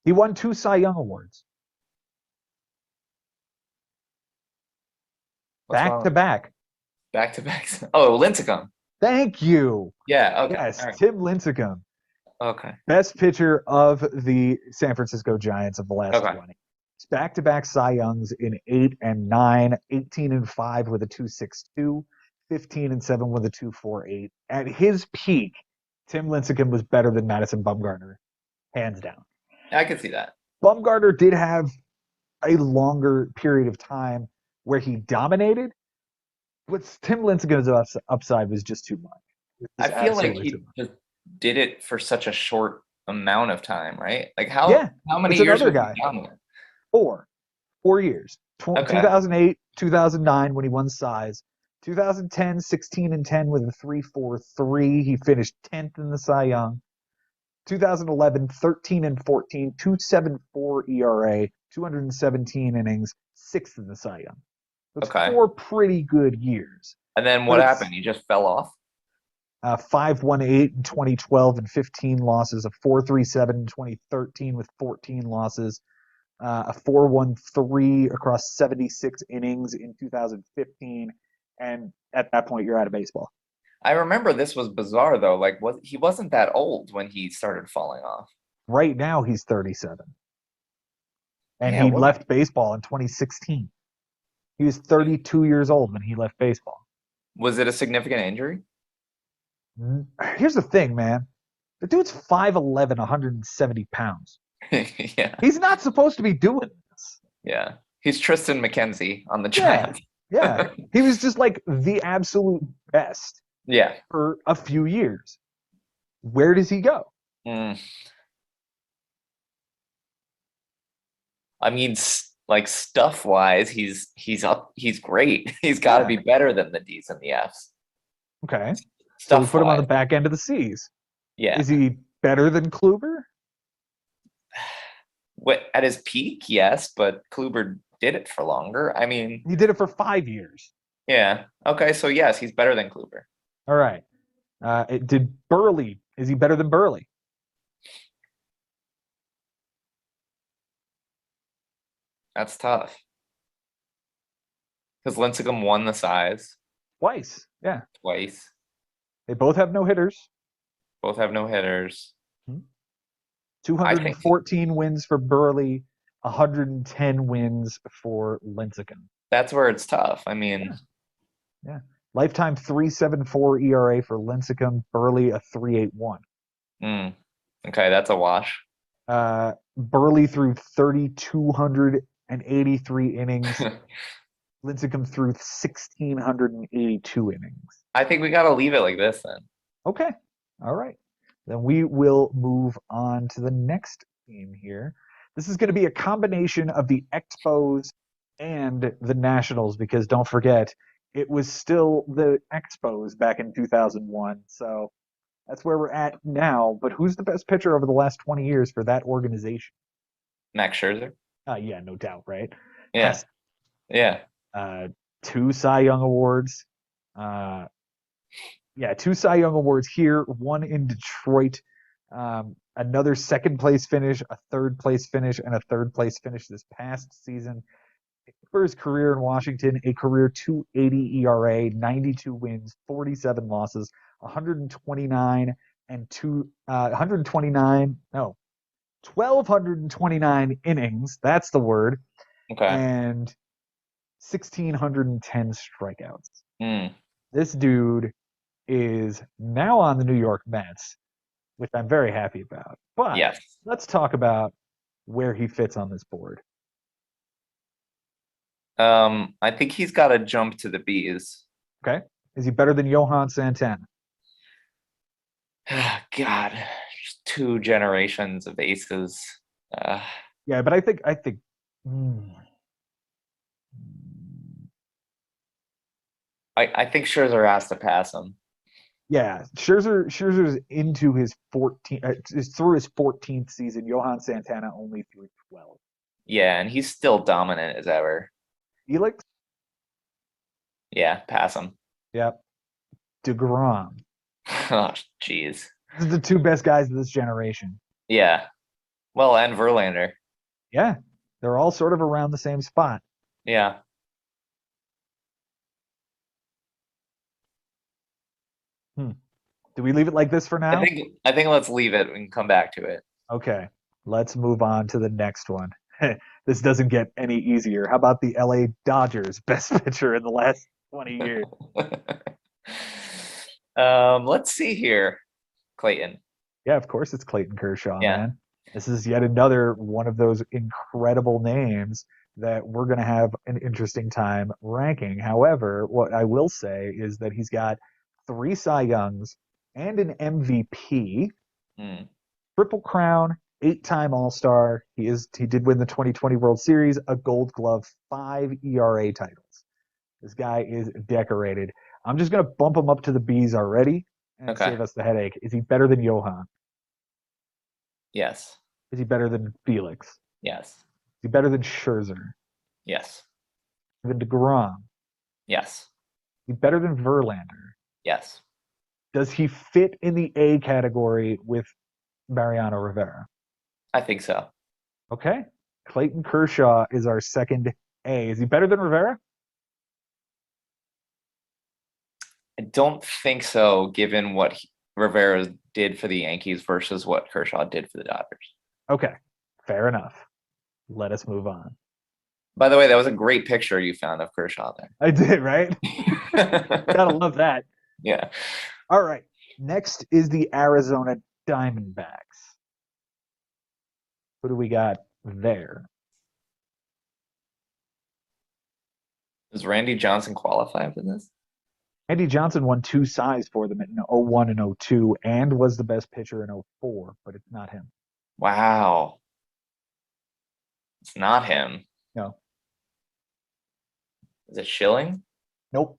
He won 2 Cy Young Awards. Back to back. Back to back. Oh, Lincecum. Thank you. Yeah. Okay. Yes, All right. Tim Lincecum. Okay. Best pitcher of the San Francisco Giants of the last 20. It's back-to-back Cy Youngs in 8 and 9, 18 and 5 with a 2.62, 15 and 7 with a 2.48. At his peak, Tim Lincecum was better than Madison Bumgarner, hands down. I can see that. Bumgarner did have a longer period of time where he dominated, but Tim Lincecum's upside was just too much. I feel like he just did it for such a short amount of time, right? Like how many years was he down there? 4 years. 2008, 2009 when he won Cy's. 2010, 16 and 10 with a 3.43. He finished 10th in the Cy Young. 2011, 13 and 14, 2.74 ERA, 217 innings, 6th in the Cy Young. That's 4 pretty good years. And then what happened? He just fell off? 5.18 in 2012 and 15 losses, a 4.37 in 2013 with 14 losses, a 4.13 across 76 innings in 2015, and at that point you're out of baseball. I remember this was bizarre though. Like, he wasn't that old when he started falling off. Right now he's 37, and he left baseball in 2016. He was 32 years old when he left baseball. Was it a significant injury? Here's the thing, man. The dude's 5'11", 170 pounds. Yeah. He's not supposed to be doing this. Yeah. He's Tristan Mackenzie on the Giants. Yeah. He was just like the absolute best. Yeah. For a few years. Where does he go? I mean, like stuff-wise, he's great. He's got to be better than the D's and the F's. Okay. So we put him on the back end of the C's. Yeah. Is he better than Kluber? At his peak, yes, but Kluber did it for longer. I mean, he did it for 5 years. Yeah. Okay, so yes, he's better than Kluber. All right. Did Burley? Is he better than Burley? That's tough. Because Lincecum won the Cy's. Twice. Yeah. Twice. They both have no hitters. Both have no hitters. 214 wins for Burley, 110 wins for Lincecum. That's where it's tough. I mean, yeah. Lifetime 3.74 ERA for Lincecum, Burley a 3.81. Okay, that's a wash. Burley threw 3,283 innings. Lincecum threw 1,682 innings. I think we got to leave it like this then. Okay. All right. Then we will move on to the next team here. This is going to be a combination of the Expos and the Nationals, because don't forget, it was still the Expos back in 2001. So that's where we're at now. But who's the best pitcher over the last 20 years for that organization? Max Scherzer? Yeah, no doubt, right? Yeah. Yeah. 2 Cy Young Awards. 2 Cy Young Awards here, 1 in Detroit. Another second place finish, a third place finish, and a third place finish this past season. For his career in Washington, a career 2.80 ERA, 92 wins, 47 losses, 129 innings. That's the word. Okay. And 1,610 strikeouts. This dude is now on the New York Mets, which I'm very happy about. But let's talk about where he fits on this board. I think he's got to jump to the B's. Okay. Is he better than Johan Santana? God, just 2 generations of aces. Yeah, but I think I think Scherzer has to pass him. Yeah, Scherzer's into his 14th, through his 14th season. Johan Santana only through 12. Yeah, and he's still dominant as ever. Felix? Yeah, pass him. Yep. DeGrom. Oh, jeez. These are the two best guys of this generation. Yeah. Well, and Verlander. Yeah, they're all sort of around the same spot. Yeah. Do we leave it like this for now? I think let's leave it and come back to it. Okay, let's move on to the next one. This doesn't get any easier. How about the LA Dodgers best pitcher in the last 20 years? Let's see here. Clayton. Yeah, of course it's Clayton Kershaw, Yeah. man. This is yet another one of those incredible names that we're going to have an interesting time ranking. However, what I will say is that he's got 3 Cy Youngs and an MVP, Triple Crown, 8-time All-Star. He did win the 2020 World Series, a Gold Glove, 5 ERA titles. This guy is decorated. I'm just going to bump him up to the B's already and save us the headache. Is he better than Johan? Yes. Is he better than Felix? Yes. Is he better than Scherzer? Yes. Than DeGrom? Yes. Is he better than Verlander? Yes. Does he fit in the A category with Mariano Rivera? I think so. Okay. Clayton Kershaw is our second A. Is he better than Rivera? I don't think so, given what Rivera did for the Yankees versus what Kershaw did for the Dodgers. Okay. Fair enough. Let us move on. By the way, that was a great picture you found of Kershaw there. I did, right? Gotta love that. Yeah. All right. Next is the Arizona Diamondbacks. Who do we got there? Does Randy Johnson qualify for this? Andy Johnson won 2 Cys for them in 01 and 02 and was the best pitcher in 04, but it's not him. Wow. It's not him. No. Is it Schilling? Nope.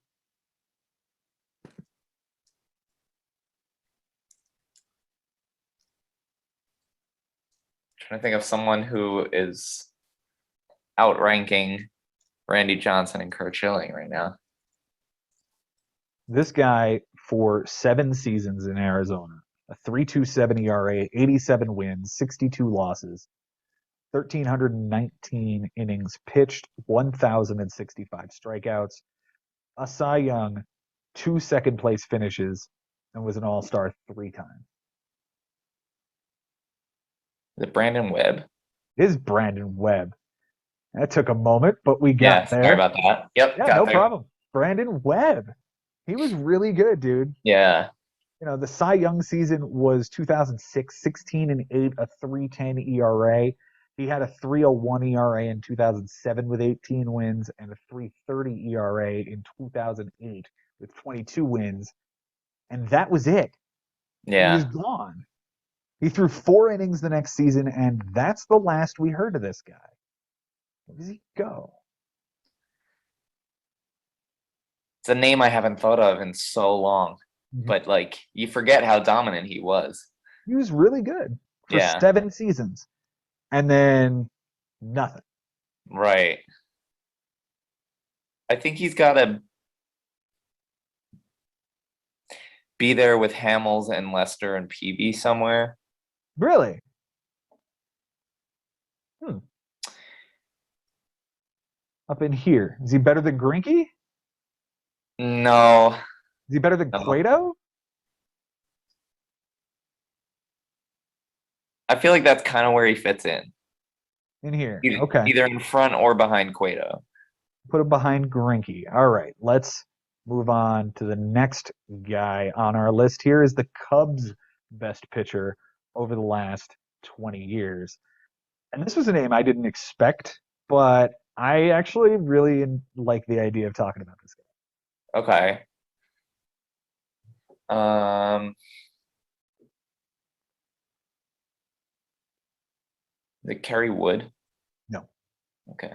Trying to think of someone who is outranking Randy Johnson and Kurt Schilling right now. This guy for 7 seasons in Arizona, a 3.27 ERA, 87 wins, 62 losses, 1,319 innings pitched, 1,065 strikeouts, a Cy Young, 2 second-place finishes, and was an All-Star 3 times. Is it Brandon Webb? It is Brandon Webb. That took a moment, but we got there. Sorry about that. Yep. Yeah, no problem. Brandon Webb. He was really good, dude. Yeah. You know, the Cy Young season was 2006, 16 and 8, a 3.10 ERA. He had a 3.01 ERA in 2007 with 18 wins and a 3.30 ERA in 2008 with 22 wins. And that was it. Yeah. He was gone. He threw 4 innings the next season, and that's the last we heard of this guy. Where does he go? It's a name I haven't thought of in so long. But, like, you forget how dominant he was. He was really good for 7 seasons. And then nothing. Right. I think he's got to be there with Hamels and Lester and PB somewhere. Really? Up in here. Is he better than Greinke? No. Is he better than Cueto? I feel like that's kind of where he fits in. In here. Okay. Either in front or behind Cueto. Put him behind Greinke. All right. Let's move on to the next guy on our list. Here is the Cubs' best pitcher over the last 20 years. And this was a name I didn't expect, but I actually really like the idea of talking about this guy. Okay. Is it Kerry Wood? No. Okay.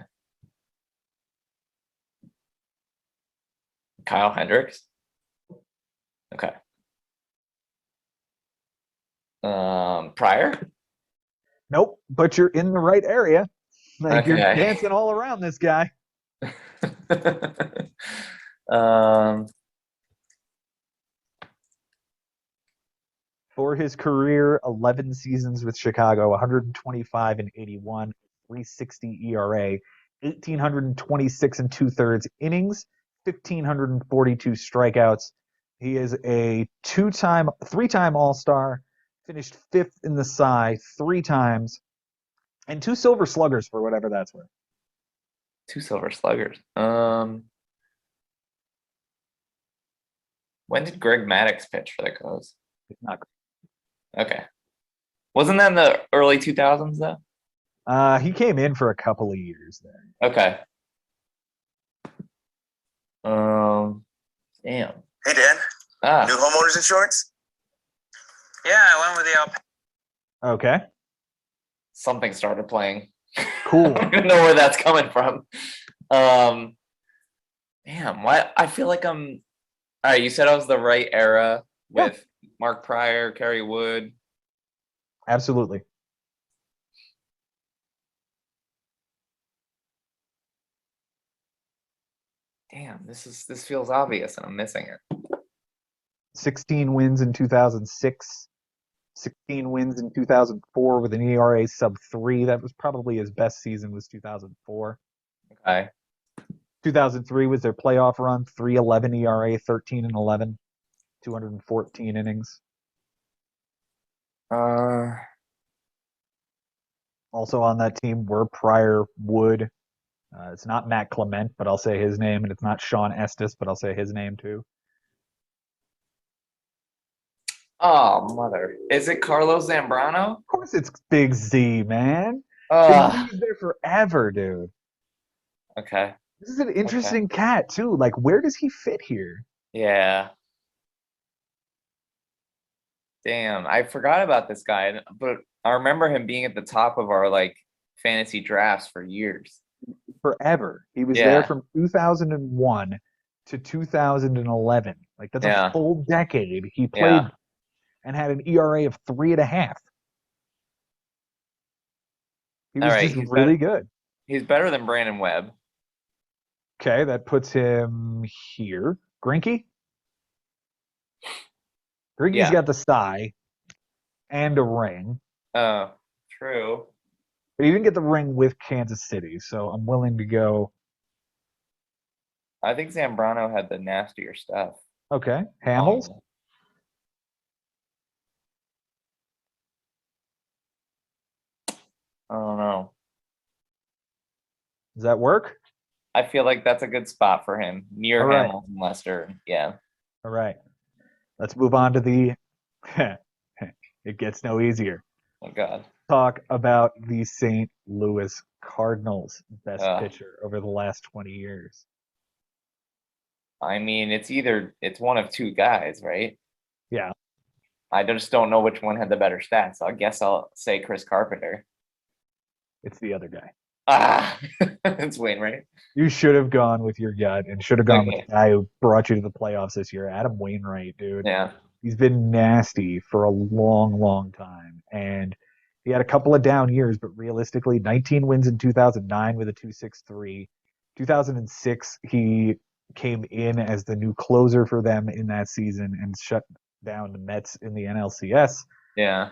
Kyle Hendricks? Okay. Pryor? Nope, but you're in the right area. Like Okay. You're dancing all around this guy. For his career, 11 seasons with Chicago, 125 and 81, 360 ERA, 1,826 and two-thirds innings, 1,542 strikeouts. He is a three-time All-Star, finished fifth in the Cy 3 times, and 2 Silver Sluggers for whatever that's worth. 2 Silver Sluggers. When did Greg Maddux pitch for the Cubs? It's not Okay. Wasn't that in the early 2000s though? He came in for a couple of years there. Okay. Damn. Hey, Dan. Ah, New homeowners insurance? Yeah, I went with the Okay, something started playing. cool. I don't even know where that's coming from. Damn, why? I feel like I'm. All right, you said I was the right era with Mark Pryor, Kerry Wood. Absolutely. Damn, this feels obvious and I'm missing it. 16 wins in 2006, 16 wins in 2004 with an ERA sub 3. That was probably his best season was 2004. Okay. 2003 was their playoff run, 3.11 ERA, 13 and 11, 214 innings. Also on that team were Pryor, Wood. It's not Matt Clement, but I'll say his name, and it's not Sean Estes, but I'll say his name too. Oh, mother. Is it Carlos Zambrano? Of course it's Big Z, man. Uh, Big Z's there forever, dude. okay. This is an interesting cat, too. Like, where does he fit here? Yeah. Damn, I forgot about this guy, but I remember him being at the top of our like fantasy drafts for years. Forever. He was Yeah. there from 2001 to 2011. Like, that's Yeah. a full decade. He played Yeah. and had an ERA of 3.5. He was All right, just he's really good. He's better than Brandon Webb. Okay, that puts him here. Greinke? Greinke's Yeah. got the Cy and a ring. Oh, true. But he didn't get the ring with Kansas City, so I'm willing to go. I think Zambrano had the nastier stuff. Okay, Hamels? I don't know. Does that work? I feel like that's a good spot for him near All right. Hamilton and Lester. Yeah. All right. Let's move on to the. It gets no easier. Oh God. Talk about the St. Louis Cardinals' best Ugh. pitcher over the last 20 years. I mean, it's one of two guys, right? Yeah. I just don't know which one had the better stats. I guess I'll say Chris Carpenter. It's the other guy. Ah, it's Wainwright. You should have gone with your gut and should have gone with Okay. the guy who brought you to the playoffs this year, Adam Wainwright, dude. Yeah. He's been nasty for a long, long time. And he had a couple of down years, but realistically, 19 wins in 2009 with a 2.63. 2006, he came in as the new closer for them in that season and shut down the Mets in the NLCS. Yeah.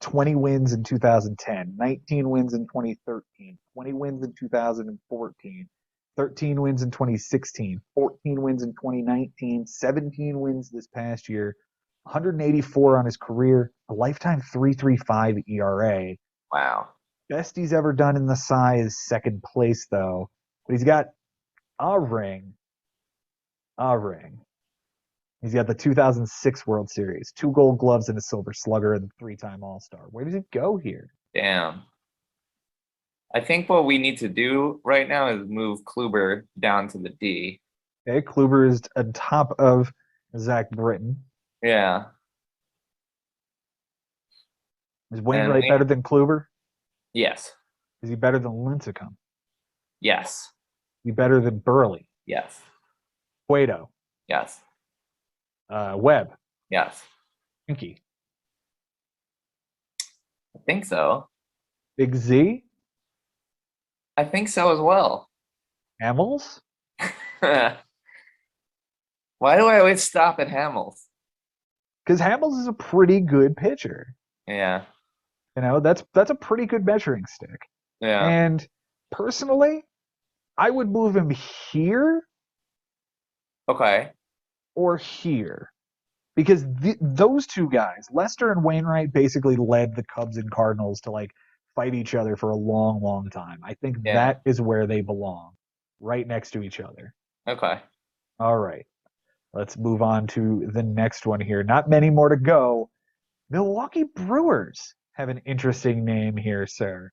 20 wins in 2010, 19 wins in 2013, 20 wins in 2014, 13 wins in 2016, 14 wins in 2019, 17 wins this past year, 184 on his career, a lifetime 3.35 ERA. Wow. Best he's ever done in the Cy is second place, though. But he's got a ring. A ring. He's got the 2006 World Series, 2 Gold Gloves and a Silver Slugger, and 3-time All-Star. Where does it go here? Damn. I think what we need to do right now is move Kluber down to the D. Okay, Kluber is on top of Zach Britton. Yeah. Is Wainwright better than Kluber? Yes. Is he better than Lincecum? Yes. Is he better than Burley? Yes. Cueto? Yes. Webb? Yes. Pinky? I think so. Big Z? I think so as well. Hamels? Why do I always stop at Hamels? because Hamels is a pretty good pitcher. Yeah. That's a pretty good measuring stick. Yeah. And personally, I would move him here Okay. or here. Because those two guys, Lester and Wainwright, basically led the Cubs and Cardinals to like fight each other for a long, long time. I think Yeah. that is where they belong, right next to each other. Okay. All right. Let's move on to the next one here. Not many more to go. Milwaukee Brewers have an interesting name here, sir.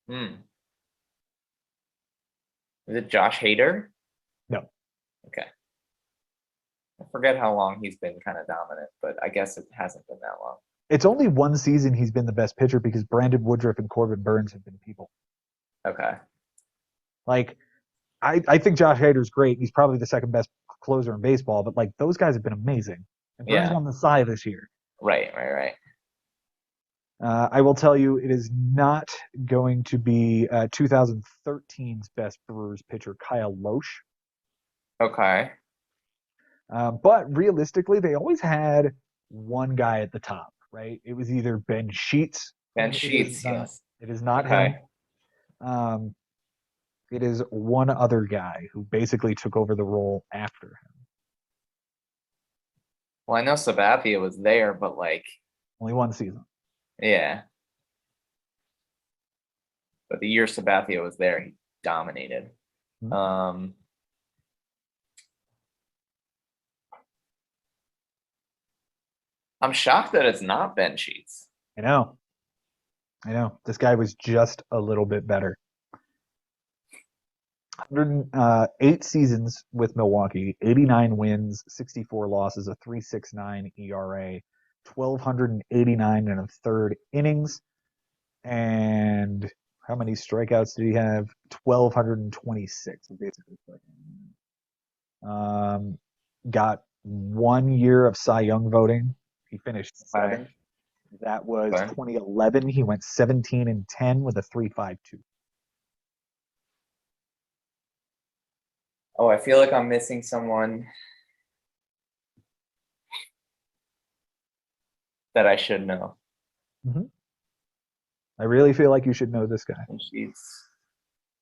Is it Josh Hader? No. Okay. I forget how long he's been kind of dominant, but I guess it hasn't been that long. It's only one season he's been the best pitcher because Brandon Woodruff and Corbin Burns have been people. Okay. Like, I think Josh Hader's great. He's probably the second best closer in baseball, but like those guys have been amazing. And Burns won the Cy this year. Right. I will tell you, it is not going to be 2013's best Brewers pitcher, Kyle Loesch. Okay. But realistically, they always had one guy at the top, right? It was either Ben Sheets. Ben Sheets, yes. It is not Okay. him. It is one other guy who basically took over the role after him. Well, I know Sabathia was there, but like, Only one season. yeah. But the year Sabathia was there, he dominated. Mhm. I'm shocked that it's not Ben Sheets. I know. This guy was just a little bit better. 108 seasons with Milwaukee, 89 wins, 64 losses, a 3.69 ERA, 1,289 and a third innings. And how many strikeouts did he have? 1,226, basically. Got 1 year of Cy Young voting. He finished seventh. That was 2011. He went 17-10 with a 3.52. Oh, I feel like I'm missing someone that I should know. I really feel like you should know this guy. Ben Sheets.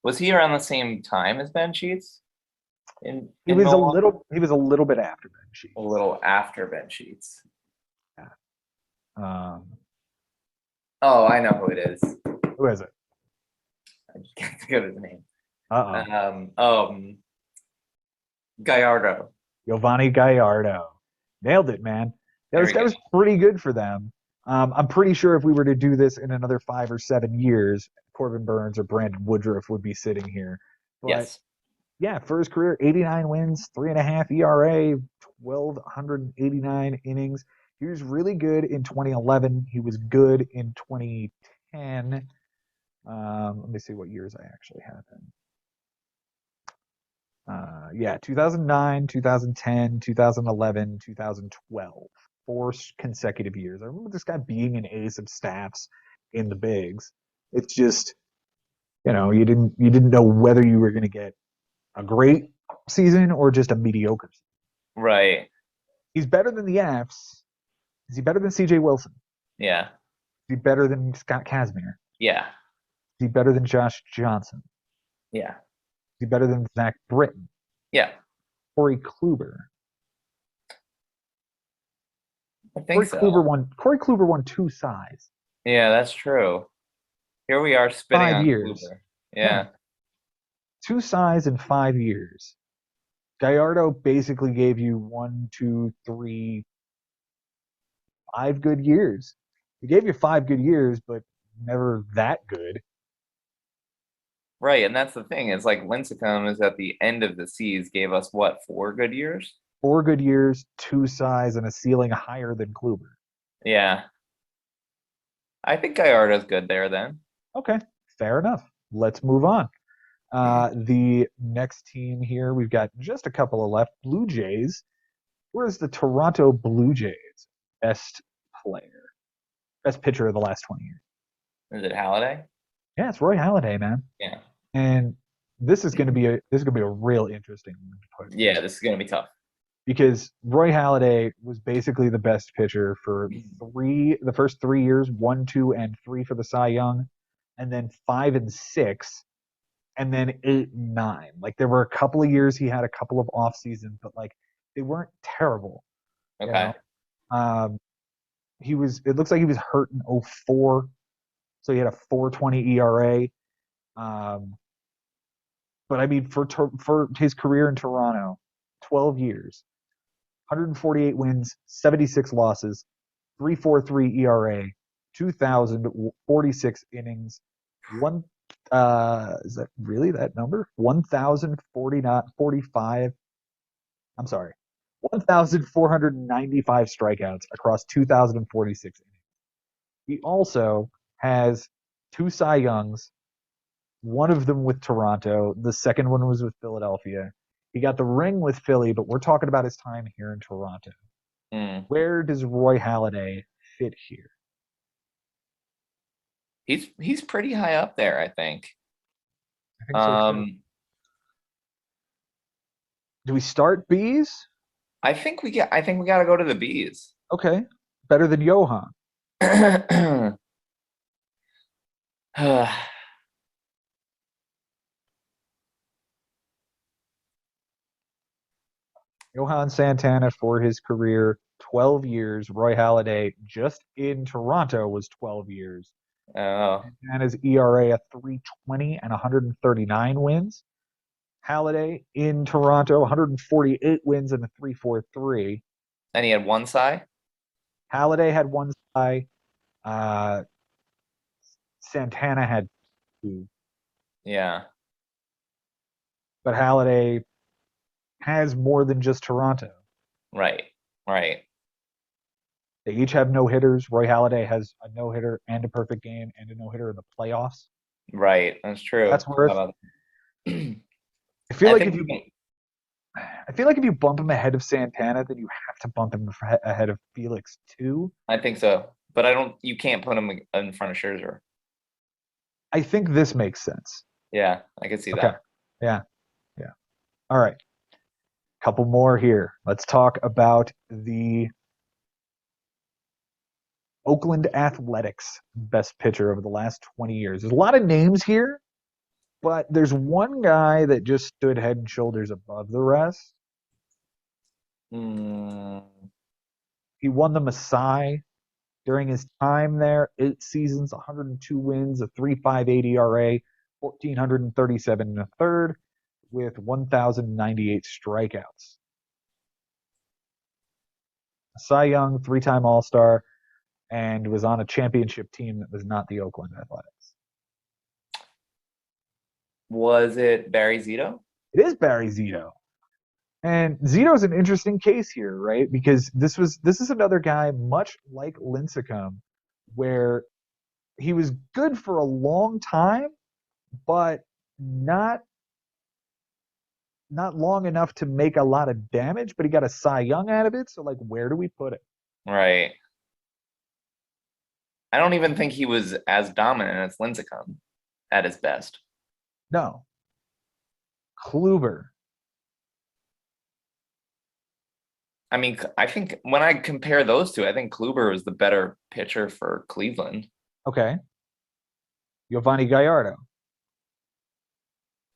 Was he around the same time as Ben Sheets? He was a little bit after Ben Sheets. A little after Ben Sheets. Yeah. Oh, I know who it is. Who is it? I just can't think of his name. Gallardo. Giovanni Gallardo. Nailed it, man. This guy was pretty good for them. I'm pretty sure if we were to do this in another 5 or 7 years, Corbin Burns or Brandon Woodruff would be sitting here. But Yes. yeah, for his career, 89 wins, 3.5 ERA, 1,289 innings. He was really good in 2011. He was good in 2010. Let me see what years I actually have him. 2009, 2010, 2011, 2012. 4 consecutive years. I remember this guy being an ace of staffs in the bigs. It's just, you didn't know whether you were going to get a great season or just a mediocre season. Right. He's better than the Fs. Is he better than CJ Wilson? Yeah. Is he better than Scott Kasmir? Yeah. Is he better than Josh Johnson? Yeah. Is he better than Zach Britton? Yeah. Corey Kluber? I think Corey Kluber won 2 Cys. Yeah, that's true. Here we are spinning 5 on years. Kluber. Yeah. 2 Cys in 5 years. Gallardo basically gave you 1, 2, 3, 5 good years. He gave you 5 good years, but never that good. Right, and that's the thing. It's like Lincecum is at the end of the C's gave us what, 4 good years? 4 good years, 2 Cys, and a ceiling higher than Kluber. Yeah. I think Gallardo's good there then. Okay, fair enough. Let's move on. The next team here, we've got just a couple of left. Blue Jays. Where's the Toronto Blue Jays best pitcher of the last 20 years? Is it Halliday? Yeah, it's Roy Halladay, man. Yeah. And this is going to be a real interesting one to put. Yeah, this is gonna be tough. Because Roy Halladay was basically the best pitcher for the first 3 years, 1, 2, and 3 for the Cy Young, and then 5 and 6, and then 8 and 9. Like there were a couple of years he had a couple of off seasons, but like they weren't terrible. Okay. He was. It looks like he was hurt in 04, so he had a 4.20 ERA. But I mean, for his career in Toronto, 12 years, 148 wins, 76 losses, 3.43 ERA, 2,046 innings, one. Is that really that number? 1,045. I'm sorry, 1,495 strikeouts across 2,046 innings. He also has 2 Cy Youngs, one of them with Toronto. The second one was with Philadelphia. He got the ring with Philly, but we're talking about his time here in Toronto. Where does Roy Halladay fit here? He's pretty high up there, I think. I think so too. Do we start B's? I think we got to go to the B's. Okay. Better than Johan. Johan Santana for his career, 12 years. Roy Halladay just in Toronto was 12 years. Oh. Santana's ERA at 3.20 and 139 wins. Halladay in Toronto, 148 wins and a 3.43. And he had 1 Cy? Halladay had 1 Cy. Santana had 2. Yeah. But Halladay has more than just Toronto. Right. They each have no-hitters. Roy Halladay has a no-hitter and a perfect game and a no-hitter in the playoffs. Right. That's true. That's worth. I feel like if you bump him ahead of Santana, then you have to bump him ahead of Felix too. I think so, but you can't put him in front of Scherzer. I think this makes sense. Yeah, I can see that. Yeah. All right. Couple more here. Let's talk about the Oakland Athletics best pitcher over the last 20 years. There's a lot of names here, but there's one guy that just stood head and shoulders above the rest. He won the Masai during his time there. 8 seasons, 102 wins, a 3.58 ERA, 1,437 and a third, with 1,098 strikeouts. Cy Young, 3-time All-Star, and was on a championship team that was not the Oakland Athletics. Was it Barry Zito? It is Barry Zito. And Zito's an interesting case here, right? Because this is another guy much like Lincecum, where he was good for a long time, but not long enough to make a lot of damage, but he got a Cy Young out of it. So like, where do we put it? Right. I don't even think he was as dominant as Lincecum at his best. No. Kluber. I mean, I think when I compare those two, I think Kluber was the better pitcher for Cleveland. Okay. Giovanni Gallardo.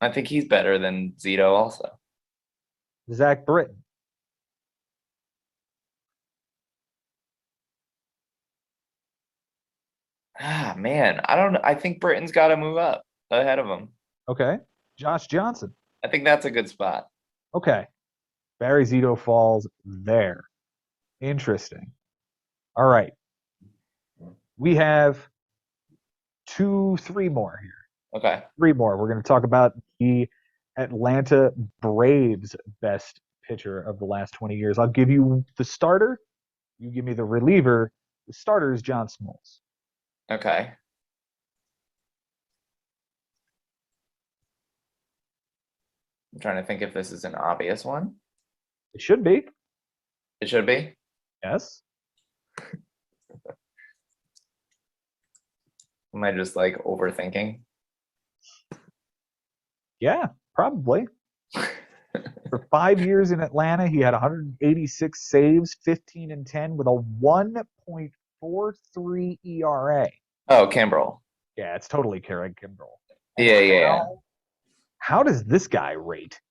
I think he's better than Zito also. Zach Britton. Ah, man, I think Britton's got to move up ahead of him. Okay. Josh Johnson. I think that's a good spot. Okay. Barry Zito falls there. Interesting. All right. We have 3 more here. Okay. 3 more. We're going to talk about the Atlanta Braves best pitcher of the last 20 years. I'll give you the starter. You give me the reliever. The starter is John Smoltz. Okay. I'm trying to think if this is an obvious one. It should be. It should be. Yes. Am I just like overthinking? Yeah, probably. For 5 years in Atlanta, he had 186 saves, 15 and 10 with a 1.43 ERA. Oh, Kimbrel. Yeah, it's totally Craig Kimbrel. Yeah. How does this guy rate?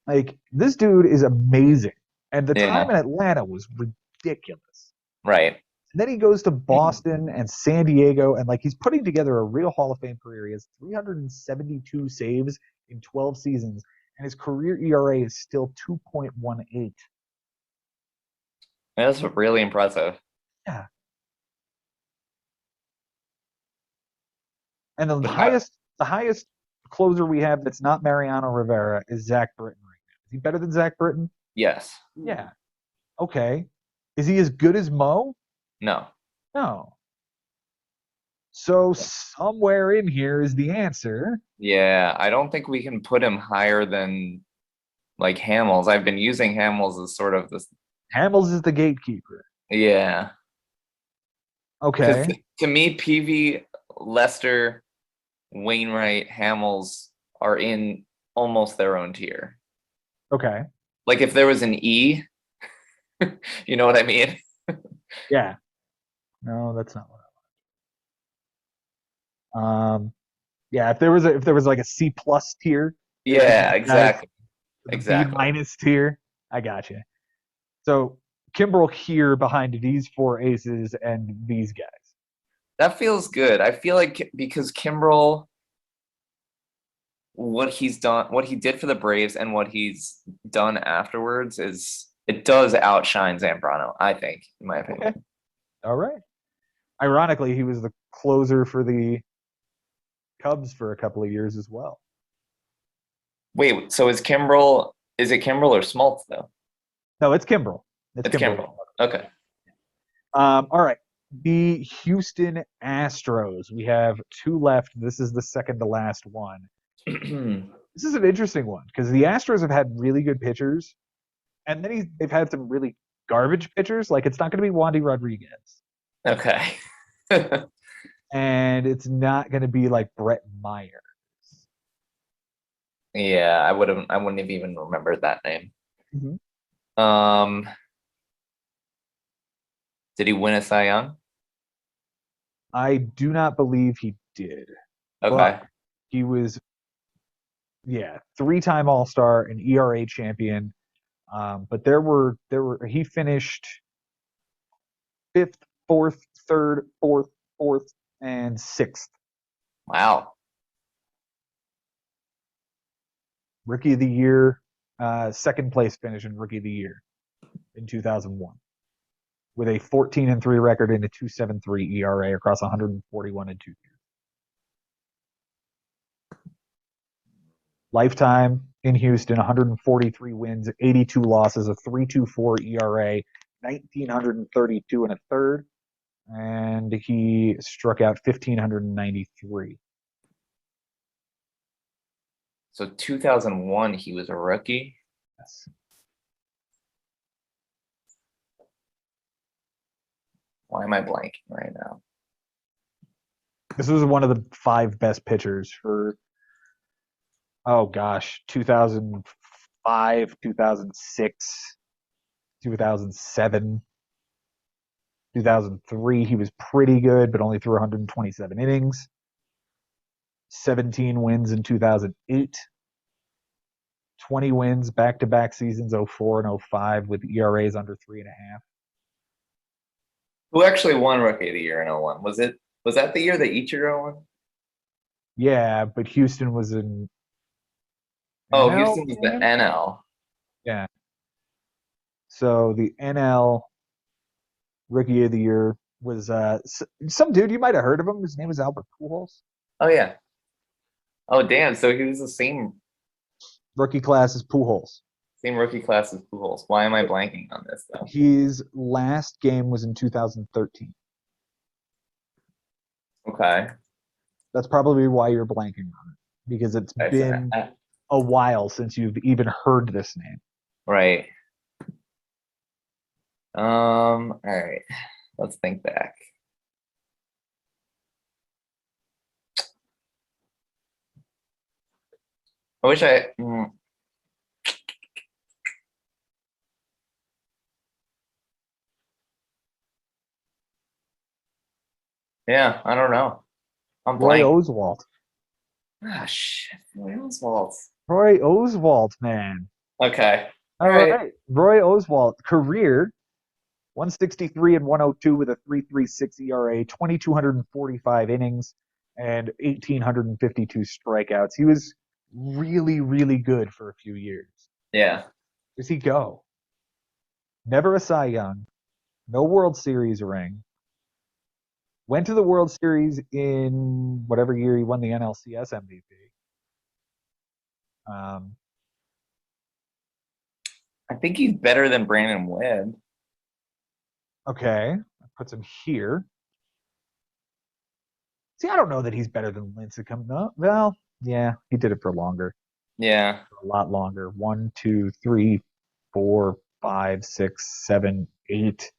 Like, this dude is amazing. And the time in Atlanta was ridiculous. Right. And then he goes to Boston and San Diego, and like he's putting together a real Hall of Fame career. He has 372 saves in 12 seasons, and his career ERA is still 2.18. That's really impressive. Yeah. And the highest closer we have that's not Mariano Rivera is Zach Britton right now. Is he better than Zach Britton? Yes. Yeah. Okay. Is he as good as Mo? No. No. So somewhere in here is the answer. Yeah, I don't think we can put him higher than like Hamels. I've been using Hamels as sort of this. Hamels is the gatekeeper. Yeah. Okay. To me, PV, Lester, Wainwright, Hamels are in almost their own tier. Okay. Like if there was an E, you know what I mean? Yeah. No, that's not what I want. Yeah, if there was like a C plus tier. Yeah, exactly. The Exactly. B minus tier. I got you. So Kimbrel here behind these four aces and these guys. That feels good. I feel like because Kimbrel, what he's done, what he did for the Braves and what he's done afterwards it does outshine Zambrano, I think, in my opinion. Okay. All right. Ironically, he was the closer for the Cubs for a couple of years as well. Wait, so is it Kimbrel or Smoltz though? No, it's Kimbrel. It's Kimbrel. Okay. All right. The Houston Astros. We have two left. This is the second to last one. This is an interesting one because the Astros have had really good pitchers, and then they've had some really garbage pitchers. Like it's not going to be Wandy Rodriguez. Okay. And it's not going to be like Brett Myers. Yeah, I wouldn't have even remembered that name. Mm-hmm. Did he win a Cy Young? I do not believe he did. Okay. But he was, three-time All-Star, an ERA champion. But he finished fifth, fourth, third, fourth, and sixth. Wow. Rookie of the Year, second place finish in Rookie of the Year in 2001, with a 14-3 record and a 2.73 ERA across 141 and 2 years. Lifetime in Houston, 143 wins, 82 losses, a 3.24 ERA, 1,932 and a third, and he struck out 1,593. So 2001, he was a rookie. Yes. Why am I blanking right now? This was one of the five best pitchers for, 2005, 2006, 2007, 2003. He was pretty good, but only threw 127 innings. 17 wins in 2008. 20 wins back-to-back seasons, 04 and 05, with ERAs under 3.5. Who actually won Rookie of the Year in 01? Was that the year that Ichiro won? Yeah, but Houston was in. Oh, NL, Houston was the NL. Yeah. So the NL Rookie of the Year was some dude, you might have heard of him. His name was Albert Pujols. Oh yeah. Oh damn! So he was the same Rookie class as Pujols. rookie class as Pujols. Why am I blanking on this though? His last game was in 2013. Okay. That's probably why you're blanking on it, because it's been a while since you've even heard this name. Right. All right. Let's think back. I wish I. Yeah, I don't know. I'm Roy blank. Oswalt. Ah, shit. Roy Oswalt. Roy Oswalt, man. Okay. All right. Roy Oswalt, career 163 and 102 with a 3.36 ERA, 2,245 innings, and 1,852 strikeouts. He was really, really good for a few years. Yeah. Does he go? Never a Cy Young, no World Series ring. Went to the World Series in whatever year he won the NLCS MVP. I think he's better than Brandon Webb. Okay, that puts him here. See, I don't know that he's better than Lincecum. No, well, yeah, he did it for longer. Yeah. A lot longer. 1, 2, 3, 4, 5, 6, 7, 8,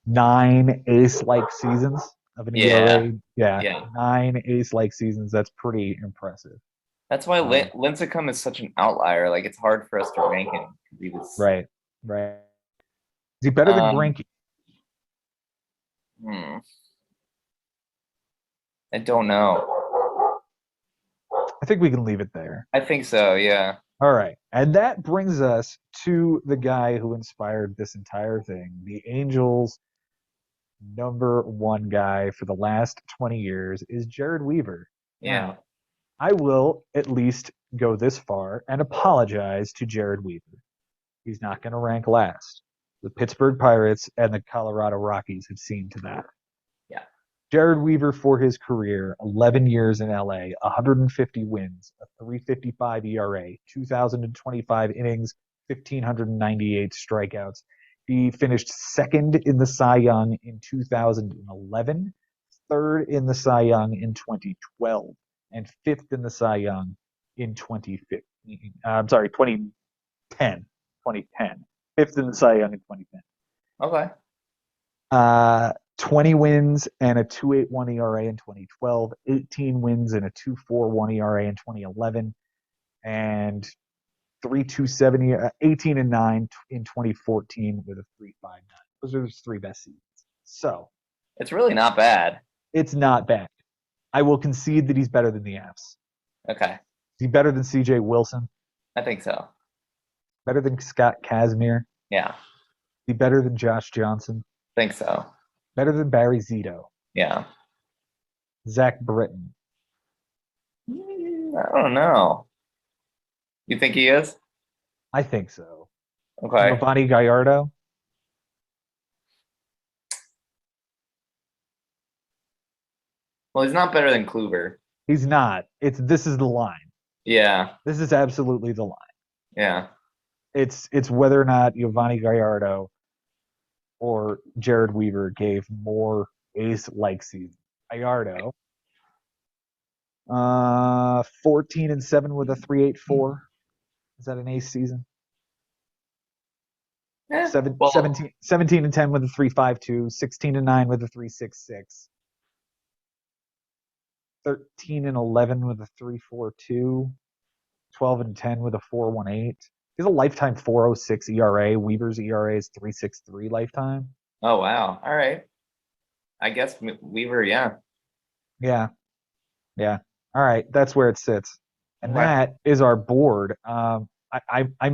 9 ace-like seasons of an ERA. Yeah. 9 ace-like seasons. That's pretty impressive. That's why Lincecum is such an outlier. Like, it's hard for us to rank him. He was right. Is he better than Greinke? I don't know. I think we can leave it there. I think so, yeah. All right. And that brings us to the guy who inspired this entire thing. The Angels' number one guy for the last 20 years is Jered Weaver. Yeah. Now, I will at least go this far and apologize to Jered Weaver. He's not going to rank last. The Pittsburgh Pirates and the Colorado Rockies have seen to that. Yeah. Jered Weaver for his career, 11 years in LA, 150 wins, a 3.55 ERA, 2,025 innings, 1,598 strikeouts. He finished second in the Cy Young in 2011, third in the Cy Young in 2012, and fifth in the Cy Young in 2015. 2010. 2010. Fifth in the Cy Young in 2010. Okay. 20 wins and a 2.81 ERA in 2012, 18 wins and a 2.41 ERA in 2011, and 3.27, 18 and 9 in 2014 with a 3.59. Those are his three best seasons. So it's really not bad. It's not bad. I will concede that he's better than the Avs. Okay. Is he better than CJ Wilson? I think so. Better than Scott Kasmir? Yeah. Is he better than Josh Johnson? Think so. Better than Barry Zito? Yeah. Zach Britton? I don't know. You think he is? I think so. Okay. Giovanni Gallardo? Well, he's not better than Kluber. He's not. This is the line. Yeah. This is absolutely the line. Yeah. It's whether or not Giovanni Gallardo or Jered Weaver gave more ace-like seasons. Gallardo, 14 and 7 with a 3.84. Is that an ace season? 17 and 10 with a 3.52, 16 and 9 with a 3.66, 13 and 11 with a 3.42, 12 and 10 with a 4.18. He's a lifetime 4.06 ERA. Weaver's ERA is 3.63 lifetime. Oh, wow. All right. I guess Weaver, yeah. Yeah. All right, that's where it sits, and that is our board. I'm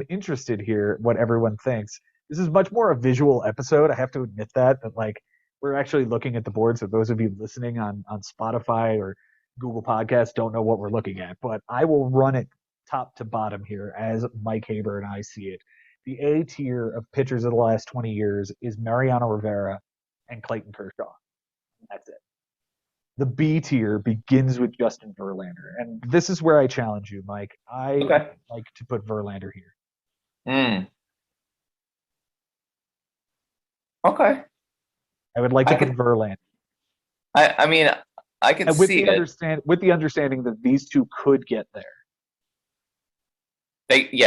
interested here what everyone thinks. This is much more a visual episode. I have to admit that like we're actually looking at the board. So those of you listening on Spotify or Google Podcasts don't know what we're looking at, but I will run it top to bottom here as Mike Haber and I see it. The A tier of pitchers of the last 20 years is Mariano Rivera and Clayton Kershaw. That's it. The B tier begins with Justin Verlander. And this is where I challenge you, Mike. I like to put Verlander here. Okay. I would like to put Verlander. I mean, I can see it. With the understanding that these two could get there.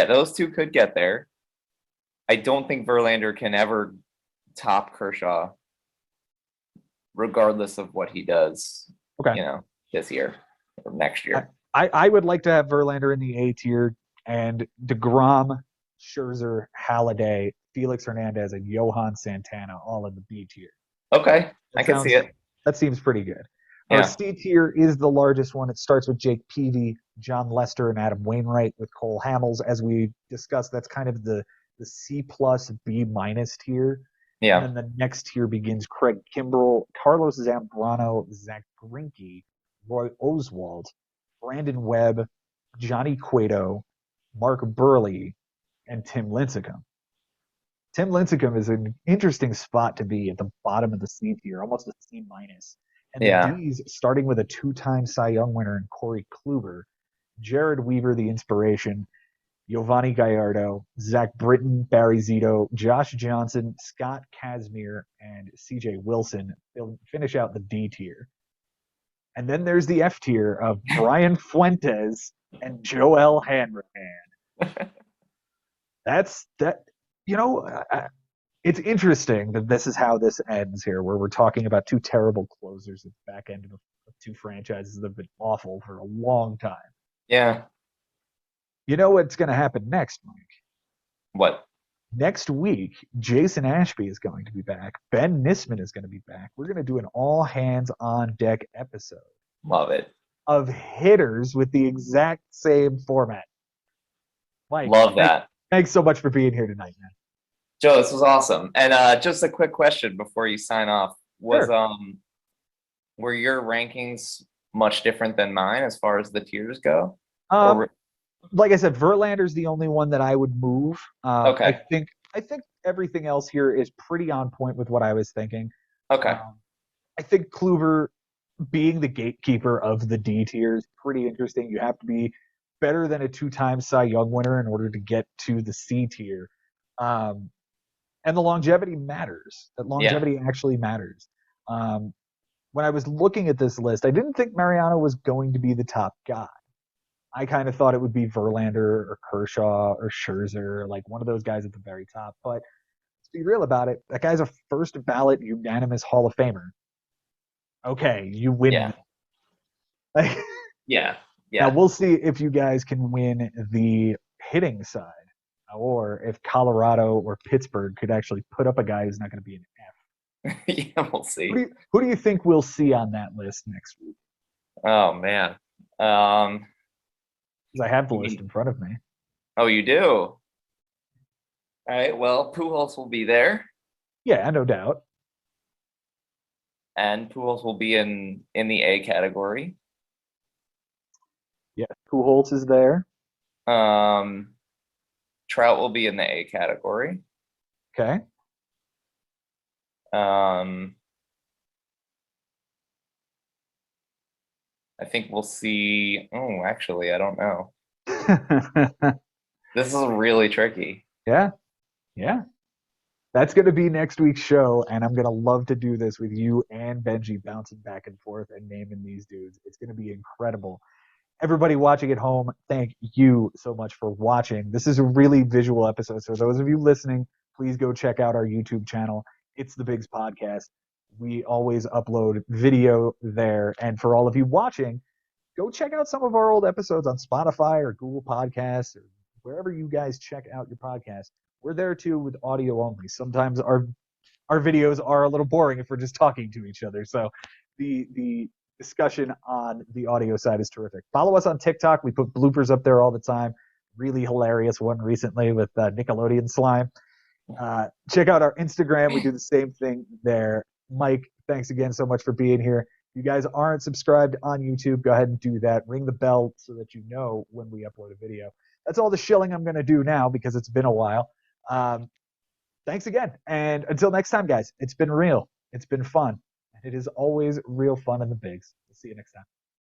Those two could get there. I don't think Verlander can ever top Kershaw, regardless of what he does, this year or next year. I would like to have Verlander in the A tier and DeGrom, Scherzer, Halliday, Felix Hernandez, and Johan Santana all in the B tier. Okay, That I can see sounds- it. That seems pretty good. Our Yeah. C tier is the largest one. It starts with Jake Peavy, Jon Lester, and Adam Wainwright with Cole Hamels. As we discussed, that's kind of the C plus B minus tier. Yeah. And then the next tier begins Craig Kimbrell, Carlos Zambrano, Zach Greinke, Roy Oswalt, Brandon Webb, Johnny Cueto, Mark Burley, and Tim Lincecum. Tim Lincecum is an interesting spot to be at the bottom of the C tier, almost a C minus. And Yeah. the D's, starting with a two-time Cy Young winner in Corey Kluber, Jered Weaver, the inspiration, Giovanni Gallardo, Zach Britton, Barry Zito, Josh Johnson, Scott Kasmir, and CJ Wilson finish out the D tier. And then there's the F tier of Brian Fuentes and Joel Hanrahan. That's that. You know, it's interesting that this is how this ends here, where we're talking about two terrible closers at the back end of two franchises that have been awful for a long time. Yeah. You know what's going to happen next, Mike? What? Next week, Jason Ashby is going to be back. Ben Nisman is going to be back. We're going to do an all hands on deck episode Love it. of hitters with the exact same format. Mike, Love that. Thanks so much for being here tonight, man. Joe, this was awesome. And just a quick question before you sign off. Was Sure. Were your rankings much different than mine as far as the tiers go? Like I said, Verlander's the only one that I would move. Okay. I think everything else here is pretty on point with what I was thinking. Okay. I think Kluber being the gatekeeper of the D tier is pretty interesting. You have to be better than a two-time Cy Young winner in order to get to the C tier. And the longevity matters. That longevity actually matters. When I was looking at this list, I didn't think Mariano was going to be the top guy. I kind of thought it would be Verlander or Kershaw or Scherzer, like one of those guys at the very top. But let's be real about it. That guy's a first ballot unanimous Hall of Famer. Okay, you win. Yeah. Like, Yeah. Now we'll see if you guys can win the hitting side, or if Colorado or Pittsburgh could actually put up a guy who's not going to be an F. Yeah, we'll see. Who do you think we'll see on that list next week? Oh man. Because I have the list in front of me. Oh, you do? All right. Well, Pujols will be there, Yeah, no doubt. and Pujols will be in the A category. Yeah, Pujols is there. Trout will be in the A category. Okay. I think we'll see. Oh, actually, I don't know. This is really tricky. Yeah. That's going to be next week's show, and I'm going to love to do this with you and Benji bouncing back and forth and naming these dudes. It's going to be incredible. Everybody watching at home, thank you so much for watching. This is a really visual episode, so those of you listening, please go check out our YouTube channel. It's the Bigs Podcast. We always upload video there, and for all of you watching, go check out some of our old episodes on Spotify or Google Podcasts or wherever you guys check out your podcast. We're there too with audio only. Sometimes our videos are a little boring if we're just talking to each other. So the discussion on the audio side is terrific. Follow us on TikTok. We put bloopers up there all the time. Really hilarious one recently with Nickelodeon slime. Check out our Instagram. We do the same thing there. Mike, thanks again so much for being here. If you guys aren't subscribed on YouTube, go ahead and do that. Ring the bell so that you know when we upload a video. That's all the shilling I'm going to do now because it's been a while. Thanks again. And until next time, guys, it's been real. It's been fun. And it is always real fun in the bigs. We'll see you next time.